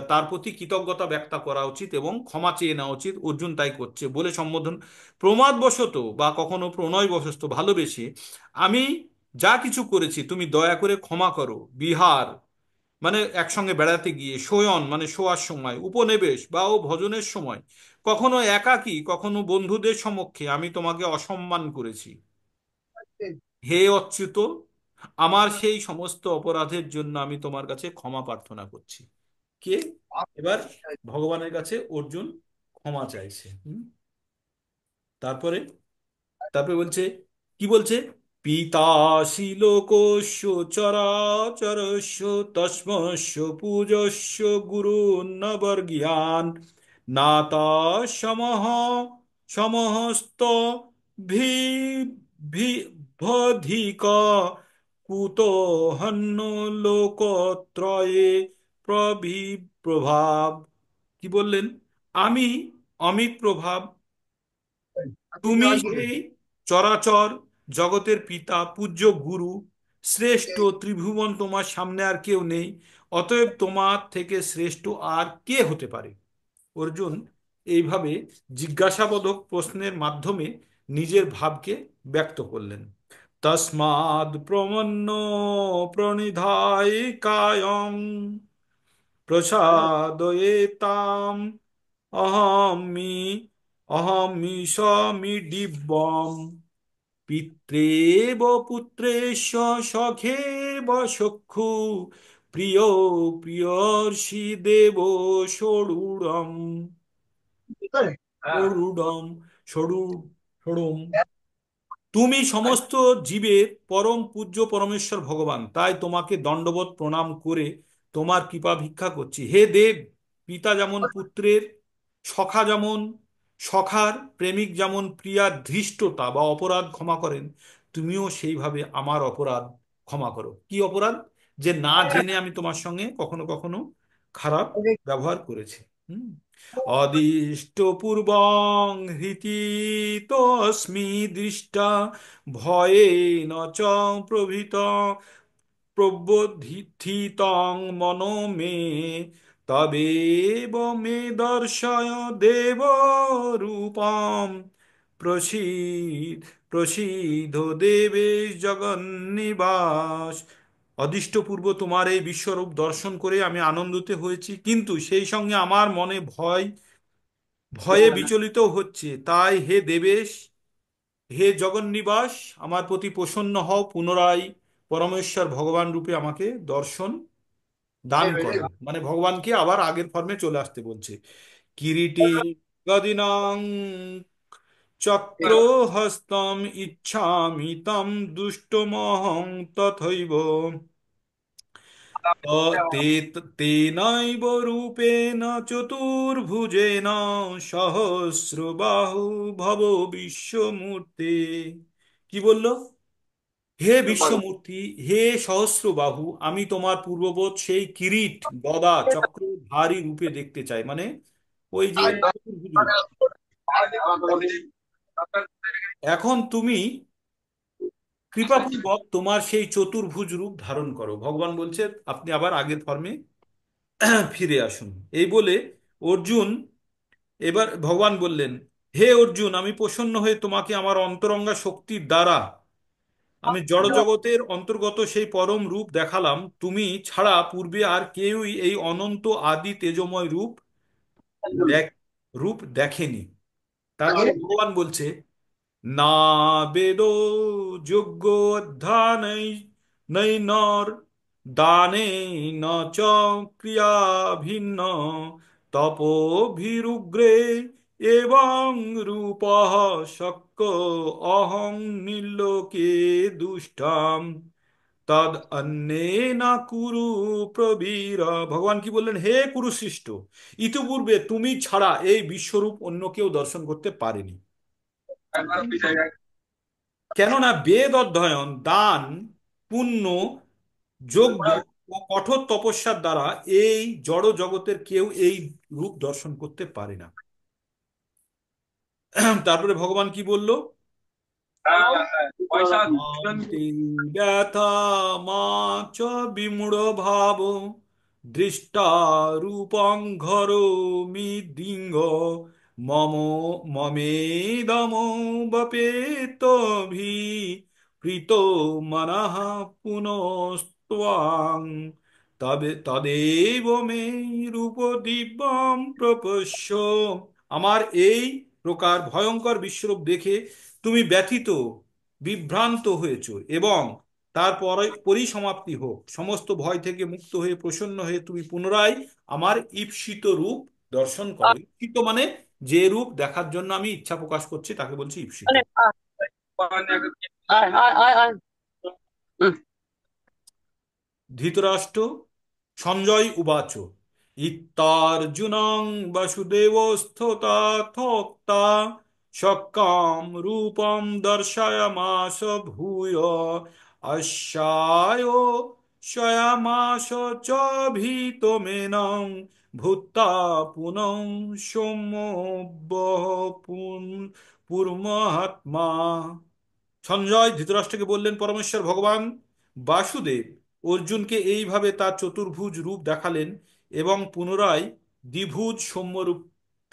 তার প্রতি কৃতজ্ঞতা ব্যক্ত করা উচিত এবং ক্ষমা চেয়ে নেওয়া উচিত। অর্জুন তাই করছে বলে সম্বোধন। প্রমাদবশত বা কখনো প্রণয়বশত ভালোবেসে আমি যা কিছু করেছি তুমি দয়া করে ক্ষমা করো। বিহার মানে একসঙ্গে বেড়াতে গিয়ে, শয়ন মানে শোয়ার সময়, উপনিবেশ বা ও ভজনের সময়, কখনো একাকী কখনো বন্ধুদের সমক্ষে আমি তোমাকে অসম্মান করেছি। হে অচ্যুত, আমার সেই সমস্ত অপরাধের জন্য আমি তোমার কাছে ক্ষমা প্রার্থনা করছি। কে এবার ভগবানের কাছে অর্জুন ক্ষমা চাইছে। তারপরে তারপরে বলছে, কি বলছে, পিতাসি লোকস্য চরাচরস্য তস্মস্য পূজস্য গুরুর্ন বর্গিয়ান নাতা সমহ সমহস্ত ভি ভি ভধিক কুতোহন্য লোকত্রয়ে প্রভাব। কি বললেন, আমি অমিত প্রভাব, তুমি সেই চরাচর জগতের পিতা পূজ্য গুরু, শ্রেষ্ঠ ত্রিভুবন তোমার সামনে আর কেউ নেই, অতএব তোমার থেকে শ্রেষ্ঠ আর কে হতে পারে। অর্জুন এইভাবে জিজ্ঞাসাবোধক প্রশ্নের মাধ্যমে নিজের ভাবকে ব্যক্ত করলেন। তস্মাদ প্রমন্ন প্রণিধায় কায়ং প্রসাদয়েতাম অহমি অহমিষমিডিব্বম পিত্রেব পুত্রেশ সখেব সখ্যু প্রিয় প্রিয়র্ষি দেব ষড়ুরম ষড়ুডম ষড়ু ষড়ুম। তুমি সমস্ত জীবের পরম পূজ্য পরমেশ্বর ভগবান, তাই তোমাকে দণ্ডবত প্রণাম করে তোমার কৃপা ভিক্ষা করছি। হে দেব, পিতা যেমন পুত্রের, সখা যেমন সখার, প্রেমিক যেমন প্রিয়ার ধৃষ্টতা বা অপরাধ ক্ষমা করেন, তুমিও সেইভাবে আমার অপরাধ ক্ষমা করো। কি অপরাধ? যে না জেনে আমি তোমার সঙ্গে কখনো কখনো খারাপ ব্যবহার করেছি। হুম। অদিষ্টপূর্বং হৃতিতস্মি দৃষ্টা ভয়েন চ প্রভৃত প্রবোধিতং মনো মে তবেব মে দর্শয় দেব রূপম প্রসীদ প্রসীদ দেবেশ জগন্নিবাস। অদৃষ্টপূর্ব তোমার এই বিশ্বরূপ দর্শন করে আমি আনন্দিত হয়েছি, কিন্তু সেই সঙ্গে আমার মনে ভয়ে বিচলিত হচ্ছে। তাই হে দেবেশ, হে জগন্নিবাস, আমার প্রতি প্রসন্ন হও, পুনরায় পরমেশ্বর ভগবান রূপে আমাকে দর্শন দান করো। মানে ভগবানকে আবার আগের ফর্মে চলে আসতে বলছে। কিরীটে গদিনাং চক্রহস্তম ইচ্ছামি তম দুষ্টমহং তথৈব তে তেনৈব রূপেণ চতুর্ভুজেন সহস্রবাহু ভব বিশ্বমূর্তে। কি বললো? হে বিশ্বমূর্তি, হে সহস্রবাহু, আমি তোমার পূর্ববৎ সেই কিরীট গদা চক্র ধারী রূপে দেখতে চাই। মানে ওই যে চতুর্ভুজ রূপ। এখন তুমি কৃপাপূর্বক তোমার সেই চতুর্ভুজ রূপ ধারণ করো। ভগবান বলছে আপনি আবার আগের ফর্মে ফিরে আসুন। এই বলে অর্জুন, এবার ভগবান বললেন, হে অর্জুন, আমি প্রসন্ন হয়ে তোমাকে আমার অন্তরঙ্গা শক্তির দ্বারা আমি জড়জগতের অন্তর্গত সেই পরম রূপ দেখালাম। তুমি ছাড়া পূর্বে আর কেউই এই অনন্ত আদি তেজময় দেখ রূপ দেখেনি। তারপরে ভগবান বলছে, না বেদো যোগ্য অধ্যানৈ নৈনর দানে ন চ ক্রিয়া ভিন্ন তপোভিরুগ্রে এবং রূপ শক্য অহং নির্লোকে দুষ্টাম তদ অন্যেন কুরু প্রবীর। ভগবান কি বললেন, হে কুরুশ্রেষ্ঠ, ইতিপূর্বে তুমি ছাড়া এই বিশ্বরূপ অন্য কেউ দর্শন করতে পারেনি। কেননা বেদ অধ্যয়ন, দান, পুণ্য, যজ্ঞ ও কঠোর তপস্যার দ্বারা এই জড় জগতের কেউ এই রূপ দর্শন করতে পারে না। তারপরে ভগবান কি বলল? পয়সা শান্তি ব্যথা মা চ বিমূঢ় ভাব দৃষ্টারূপং ঘরোমি দিঙ্গ মম মমেদম বপেতভি প্রীতো মনঃ পুনস্ত্বাং তবে তদেব মে রূপ দিব্যম প্রপশ্য। আমার এই প্রকার ভয়ঙ্কর বিশ্বরূপ দেখে তুমি ব্যথিত, বিভ্রান্ত হয়েছ, এবং তারপরে পরিসমাপ্তি হোক, সমস্ত ভয় থেকে মুক্ত হয়ে প্রসন্ন হয়ে তুমি পুনরায় আমার ঈপ্সিত রূপ দর্শন করো। ঈপ্সিত মানে যে রূপ দেখার জন্য আমি ইচ্ছা প্রকাশ করছি তাকে বলছি ঈপ্সিত। আয় আয় আয় আয়। হুম। ধৃতরাষ্ট্র সঞ্জয় উবাচ ইত্যার্জুনং বাসুদেবস্থোতা সকাম রূপম দর্শয়ামাস ভূয় আশ্বায় শয়ামাস চ ভীতমেনং ভূত্বা পুনঃ সৌম্যবহ পুরমাত্মা। সঞ্জয় ধৃতরাষ্ট্রকে বললেন, পরমেশ্বর ভগবান বাসুদেব অর্জুনকে এইভাবে তার চতুর্ভুজ রূপ দেখালেন এবং পুনরায় দ্বিভুজ সৌম্য রূপ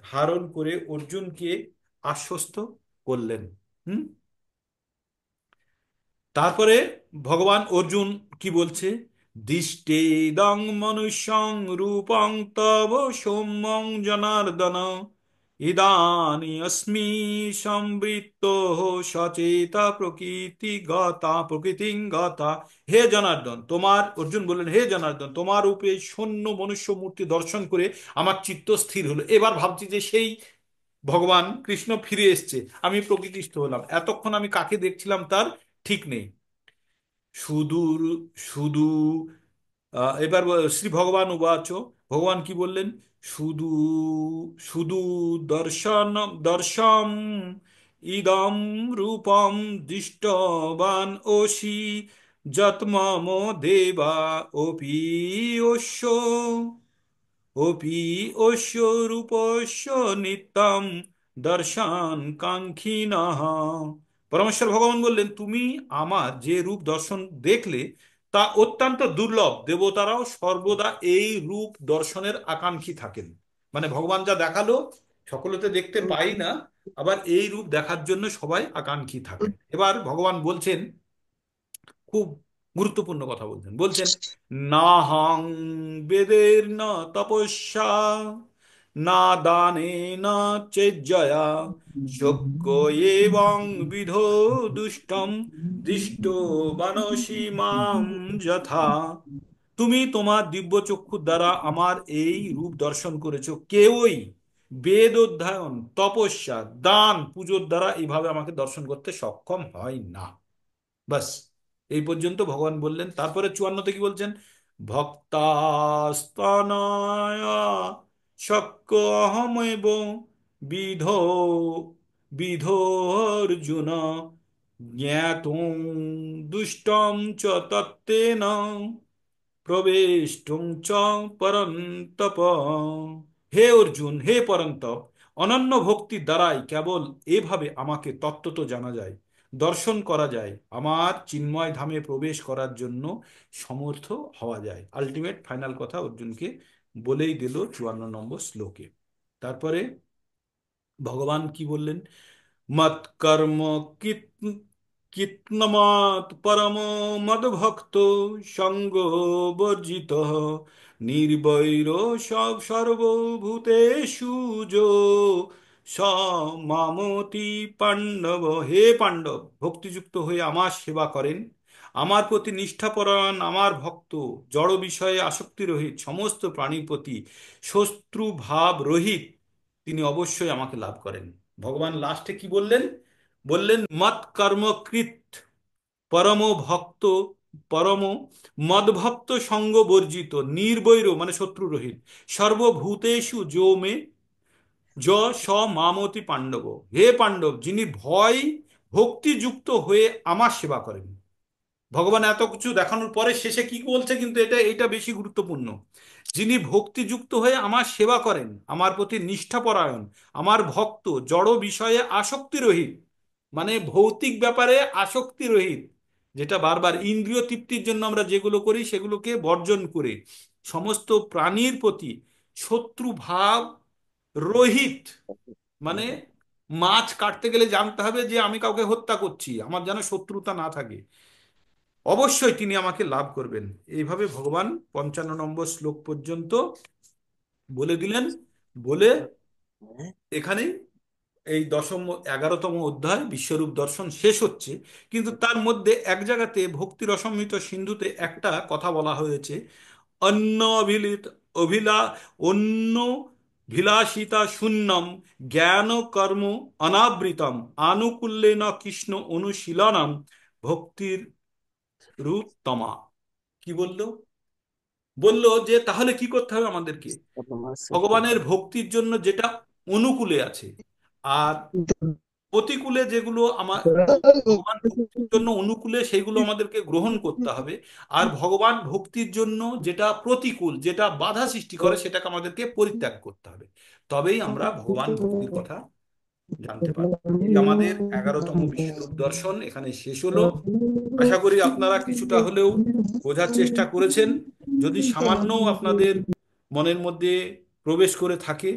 ধারণ করে অর্জুনকে আশ্বস্ত করলেন। হুম। তারপরে ভগবান অর্জুন কি বলছে? দিষ্টেদং মনুষ্যং রূপং তব সৌম্যং জনার্দন ইদানি অস্মি সংবৃত্ত সচেতা প্রকৃতিং গতা। হে জনার্দন, তোমার, অর্জুন বললেন, হে জনার্দন, তোমার রূপে শূন্য মনুষ্য মূর্তি দর্শন করে আমার চিত্ত স্থির হলো। এবার ভাবছি যে সেই ভগবান কৃষ্ণ ফিরে এসছে, আমি প্রকৃতিস্থ হলাম, এতক্ষণ আমি কাকে দেখছিলাম তার ঠিক নেই। সুদূর শুধু এবার শ্রী ভগবান উবাচ, ভগবান কি বললেন? শুধু শুধু দর্শন দর্শম ইদম রূপম দৃষ্টবান ওষি যৎমম দেবা অপি অশ্য অপি অশ্য রূপস্য নিত্যম দর্শন কাঙ্ক্ষিণঃ। পরমেশ্বর ভগবান বললেন, তুমি আমার যে রূপ দর্শন দেখলে তা অত্যন্ত দুর্লভ, দেবতারাও সর্বদা এই রূপ দর্শনের আকাঙ্ক্ষী থাকেন। মানে ভগবান যা দেখালো সকলেতে দেখতে পাই না, আবার এই রূপ দেখার জন্য সবাই আকাঙ্ক্ষী থাকেন। এবার ভগবান বলছেন, খুব গুরুত্বপূর্ণ কথা বলছেন, বলছেন না হং বেদের না তপস্যা না দানে না চেজ্জয়া শক্য এবং বিধো দুষ্টম দৃষ্ট বানসি মাম যথা। তুমি তোমার দিব্য চক্ষুর দ্বারা আমার এই রূপ দর্শন করেছো, কেউই বেদ অধ্যয়ন, তপস্যা, দান, পুজোর দ্বারা এইভাবে আমাকে দর্শন করতে সক্ষম হয় না। বাস এই পর্যন্ত ভগবান বললেন। তারপরে 54-তে কি বলছেন? ভক্তাস্তনয় শক্য অহমেব বিধো বিধোর্জুন জ্ঞাতুং দুষ্টম চ তত্ত্বেন প্রবেষ্টুং চ পরন্তপ। হে অর্জুন, হে পরন্তপ, অনন্য ভক্তির দ্বারাই কেবল এভাবে আমাকে তত্ত্বত জানা যায়, দর্শন করা যায়, আমার চিন্ময় ধামে প্রবেশ করার জন্য সমর্থ হওয়া যায়। আলটিমেট ফাইনাল কথা অর্জুনকে বলেই দিল 54 নম্বর শ্লোকে। তারপরে ভগবান কি বললেন? মৎকর্ম কিত কিতনমাৎ পরম মদভক্ত সঙ্গ বর্জিত নির্বৈর সব সর্বভূতেষু যো স মামতি পাণ্ডব। হে পাণ্ডব, ভক্তিযুক্ত হয়ে আমার সেবা করেন, আমার প্রতি নিষ্ঠাপরায়ণ আমার ভক্ত, জড় বিষয়ে আসক্তি রহিত, সমস্ত প্রাণীর প্রতি শত্রু ভাব রহিত, তিনি অবশ্যই আমাকে লাভ করেন। ভগবান লাস্টে কি বললেন? বললেন মৎ কর্মকৃত পরম ভক্ত, পরম মদভক্ত সঙ্গ বর্জিত নির্বৈর মানে শত্রু রহিত সর্বভূতেষু যো মে য স মামতি পাণ্ডব। হে পাণ্ডব, যিনি ভয় ভক্তিযুক্ত হয়ে আমার সেবা করেন। ভগবান এত কিছু দেখানোর পরে শেষে কি বলছে, কিন্তু এটা এটা বেশি গুরুত্বপূর্ণ। যিনি ভক্তিযুক্ত হয়ে আমার সেবা করেন, আমার প্রতি নিষ্ঠাপরায়ণ, আমার ভক্ত, জড় বিষয়ে আসক্তি রহিত, মানে ভৌতিক ব্যাপারে আসক্তি রহিত, যেটা বারবার ইন্দ্রিয় তৃপ্তির জন্য আমরা যেগুলো করি সেগুলোকে বর্জন করে সমস্ত প্রাণীর প্রতি শত্রু ভাব রহিত, মানে মাছ কাটতে গেলে জানতে হবে যে আমি কাউকে হত্যা করছি, আমার যেন শত্রুতা না থাকে, অবশ্যই তিনি আমাকে লাভ করবেন। এইভাবে ভগবান 55 নম্বর শ্লোক পর্যন্ত বলে দিলেন। বলে এখানেই এই 11তম অধ্যায় বিশ্বরূপ দর্শন শেষ হচ্ছে। কিন্তু তার মধ্যে এক জায়গাতে ভক্তি রসমৃত সিন্ধুতে একটা কথা বলা হয়েছে, অন্য অভিলিত অভিলা অন্য ভিলাসিতা শূন্যম জ্ঞান কর্ম অনাবৃতম আনুকূল্যেন কৃষ্ণ অনুশীলনম ভক্তির রূপতমা। কি বললো? বললো যে তাহলে কি করতে হবে আমাদেরকে? ভগবানের ভক্তির জন্য যেটা অনুকূলে আছে, আর প্রতিকূলে যেগুলো আমার, ভগবান ভক্তির জন্য অনুকূলে সেইগুলো আমাদেরকে গ্রহণ করতে হবে। আর ভগবান ভক্তির জন্য যেটা প্রতিকূল, যেটা বাধা সৃষ্টি করে, সেটাকে আমাদেরকে পরিত্যাগ করতে হবে। তবেই আমরা ভগবান ভক্তির কথা জানতে পারবো। এই আমাদের 11তম বিশ্বরূপ দর্শন এখানে শেষ হলো। আশা করি আপনারা কিছুটা হলেও বোঝার চেষ্টা করেছেন। যদি সামান্য আপনাদের মনের মধ্যে প্রবেশ করে থাকে,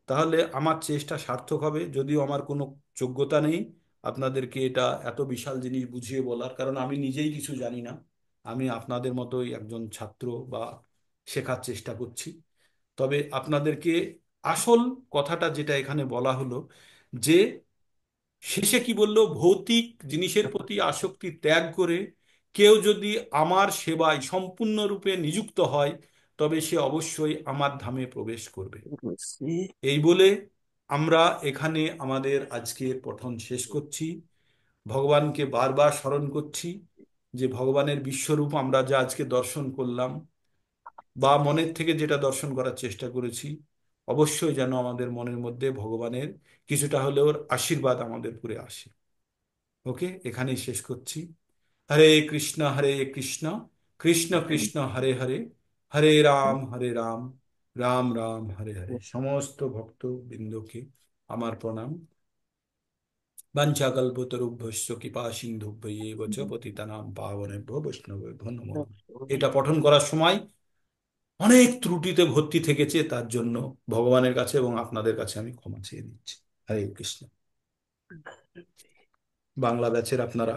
তাহলে আমার চেষ্টা সার্থক হবে। যদিও আমার কোনো যোগ্যতা নেই আপনাদেরকে এটা এত বিশাল জিনিস বুঝিয়ে বলার, কারণ আমি নিজেই কিছু জানি না। আমি আপনাদের মতোই একজন ছাত্র, বা শেখার চেষ্টা করছি। তবে আপনাদেরকে আসল কথাটা যেটা এখানে বলা হলো, যে শেষে কি বলল, ভৌতিক জিনিসের প্রতি আসক্তি ত্যাগ করে কেউ যদি আমার সেবায় সম্পূর্ণরূপে নিযুক্ত হয়, তবে সে অবশ্যই আমার ধামে প্রবেশ করবে। এই বলে আমরা এখানে আমাদের আজকের পঠন শেষ করছি। ভগবানকে বারবার স্মরণ করছি যে ভগবানের বিশ্বরূপ আমরা যা আজকে দর্শন করলাম, বা মনের থেকে যেটা দর্শন করার চেষ্টা করেছি, অবশ্যই যেন আমাদের মনের মধ্যে ভগবানের কিছুটা হলেও আশীর্বাদ আমাদের উপরে আসে। ওকে, এখানেই শেষ করছি। হরে কৃষ্ণ কৃষ্ণ কৃষ্ণ হরে হরে, হরে রাম রাম রাম হরে হরে। সমস্ত ভক্ত বৃন্দকে আমার প্রণাম। বাঞ্ছাকল্পতরুভ্যশ্চ কৃপা সিন্ধুভ্যৈব চ পতিতানাং পাবনেভ্যো বৈষ্ণবেভ্যো নমঃ। এটা পঠন করার সময় অনেক ত্রুটিতে ভর্তি থেকেছে, তার জন্য ভগবানের কাছে এবং আপনাদের কাছে আমি ক্ষমা চেয়ে নিচ্ছি। হরে কৃষ্ণ। বাংলা ব্যাচের আপনারা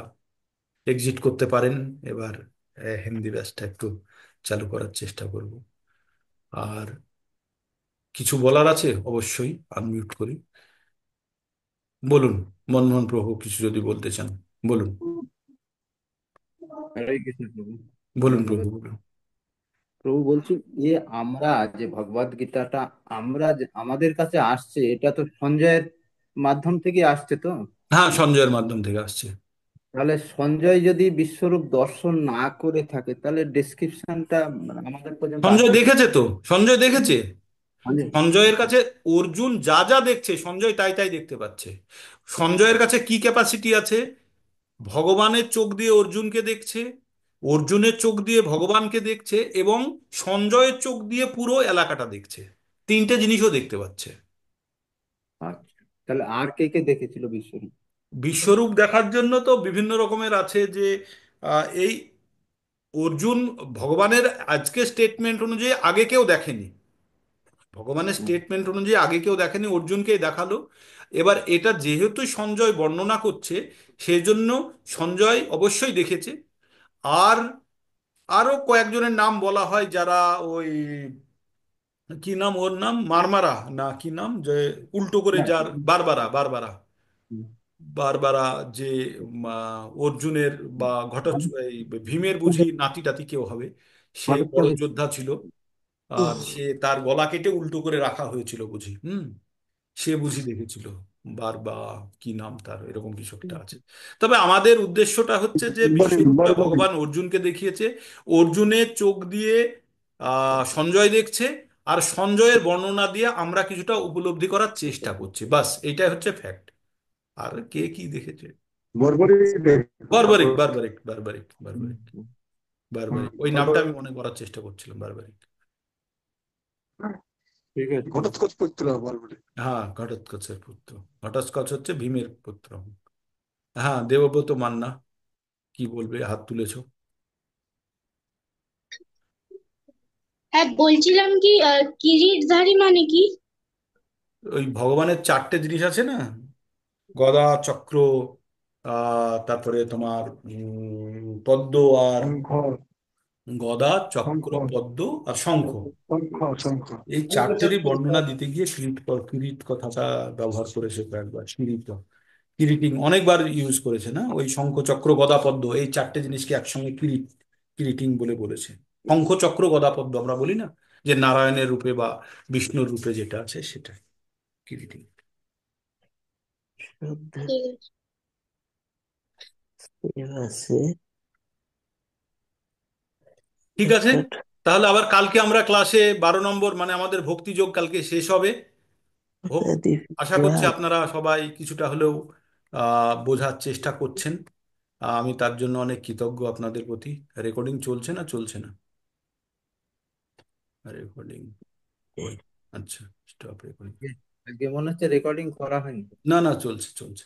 এক্সিট করতে পারেন। এবার হিন্দি ব্যাচটা একটু চালু করার চেষ্টা করব। আর কিছু বলার আছে অবশ্যই আনমিউট করি। বলুন, মনমোহন প্রভু, কিছু যদি বলতে চান বলুন। হরে কৃষ্ণ প্রভু। বলুন প্রভু, ধন্যবাদ বলুন। প্রভু। বলছি যে আমরা যে ভগবদ গীতাটা আমাদের কাছে আসছে, এটা তো সঞ্জয়ের মাধ্যম থেকে আসছে তো। হ্যাঁ, সঞ্জয়ের মাধ্যম থেকে আসছে। তাহলে সঞ্জয় যদি বিশ্বরূপ দর্শন না করে থাকে, তাহলে ডেসক্রিপশনটা আমাদের পর্যন্ত সঞ্জয় আসছে কি? দেখেছে তো, সঞ্জয় দেখেছে। মানে সঞ্জয়ের কাছে অর্জুন যা যা দেখছে, সঞ্জয় তাই তাই দেখতে পাচ্ছে। সঞ্জয়ের কাছে কি ক্যাপাসিটি আছে? ভগবানের চোখ দিয়ে অর্জুনকে দেখছে, অর্জুনের চোখ দিয়ে ভগবানকে দেখছে, এবং সঞ্জয়ের চোখ দিয়ে পুরো এলাকাটা দেখছে। তিনটে জিনিসও দেখতে পাচ্ছে। আচ্ছা, তাহলে আর কে কে দেখেছিল বিশ্বরূপ? বিশ্বরূপ দেখার জন্য তো বিভিন্ন রকমের আছে, যে এই অর্জুন ভগবানের আজকে স্টেটমেন্ট অনুযায়ী আগে কেউ দেখেনি। ভগবানের হুম, স্টেটমেন্ট অনুযায়ী আগে কেউ দেখেনি, অর্জুনকেই দেখালো। এবার এটা যেহেতু সঞ্জয় বর্ণনা করছে, সেই জন্য সঞ্জয় অবশ্যই দেখেছে। আর আরো কয়েকজনের নাম বলা হয়, যারা ওই, কি নাম ওর নাম, মারমারা না কি নাম, যে উল্টো করে না, যার, বারবারা বারবারা হুম, বারবারা, যে অর্জুনের বা এই ভীমের বুঝি নাতি টাতি কেউ হবে। সে বড় ঘটোৎকচ। যোদ্ধা ছিল। আর সে তার গলা কেটে উল্টো করে রাখা হয়েছিল বুঝি, সে বুঝি দেখেছিল। বা কি নাম তার, এরকম কিছু একটা আছে। তবে আমাদের উদ্দেশ্যটা হচ্ছে যে বিশ্বরূপটা বড় বড়। ভগবান অর্জুনকে দেখিয়েছে। অর্জুনের চোখ দিয়ে সঞ্জয় দেখছে, আর সঞ্জয়ের বর্ণনা দিয়ে আমরা কিছুটা উপলব্ধি করার চেষ্টা করছি। বাস এইটাই হচ্ছে ফ্যাক্ট। আর কে কি দেখেছে বর্বরী দেব। বারবারিক, বারবারিক, বারবারিক, বারবারিক, বারবারিক, ওই নামটা তারপর আমি মনে করার চেষ্টা করছিলাম, বারবারিক। ঠিক আছে। ঘটোৎকচ পুত্র বর্বরী। হ্যাঁ, ঘটোৎকচের পুত্র। ঘটোৎকচ হচ্ছে ভীমের পুত্র। হ্যাঁ, দেবব্রত মান্না, কি বলবে, হাত তুলেছো? হ্যাঁ, বলছিলাম কি কিরিটধারী মানে কি? ওই ভগবানের চারটে জিনিস আছে না, গদা, চক্র, তারপরে তোমার পদ্ম, আর শঙ্খ। গদা, শঙ্খ। চক্র, পদ্ম, আর শঙ্খ। শঙ্খ। শঙ্খ। এই চারটেরই বর্ণনা দিতে গিয়ে কিরিট কথাটা ব্যবহার করেছে কয়েকবার। কিরিট, কিরিটিং অনেকবার ইউজ করেছে না, ওই শঙ্খ, চক্র, গদা, পদ্ম, এই চারটে জিনিসকে একসঙ্গে কিরিটিং বলে বলেছে। শঙ্খ, চক্র, গদা, পদ্ম আমরা বলি না, যে নারায়ণের রূপে বা বিষ্ণুর রূপে যেটা আছে সেটা কিরিটিং। ঠিক আছে। ঠিক আছে। ঠিক আছে, স্টার্ট। তাহলে আবার কালকে আমরা ক্লাসে 12 নম্বর, মানে আমাদের ভক্তিযোগ কালকে শেষ হবে। হোপ, আশা করছি আপনারা সবাই কিছুটা হলেও বোঝার চেষ্টা করছেন। আমি তার জন্য অনেক কৃতজ্ঞ আপনাদের প্রতি। রেকর্ডিং চলছে না চলছে না? রেকর্ডিং কই? আচ্ছা, স্টপ রেকর্ডিং। আজকে মনে হচ্ছে রেকর্ডিং করা হয়নি। না না, চলছে চলছে।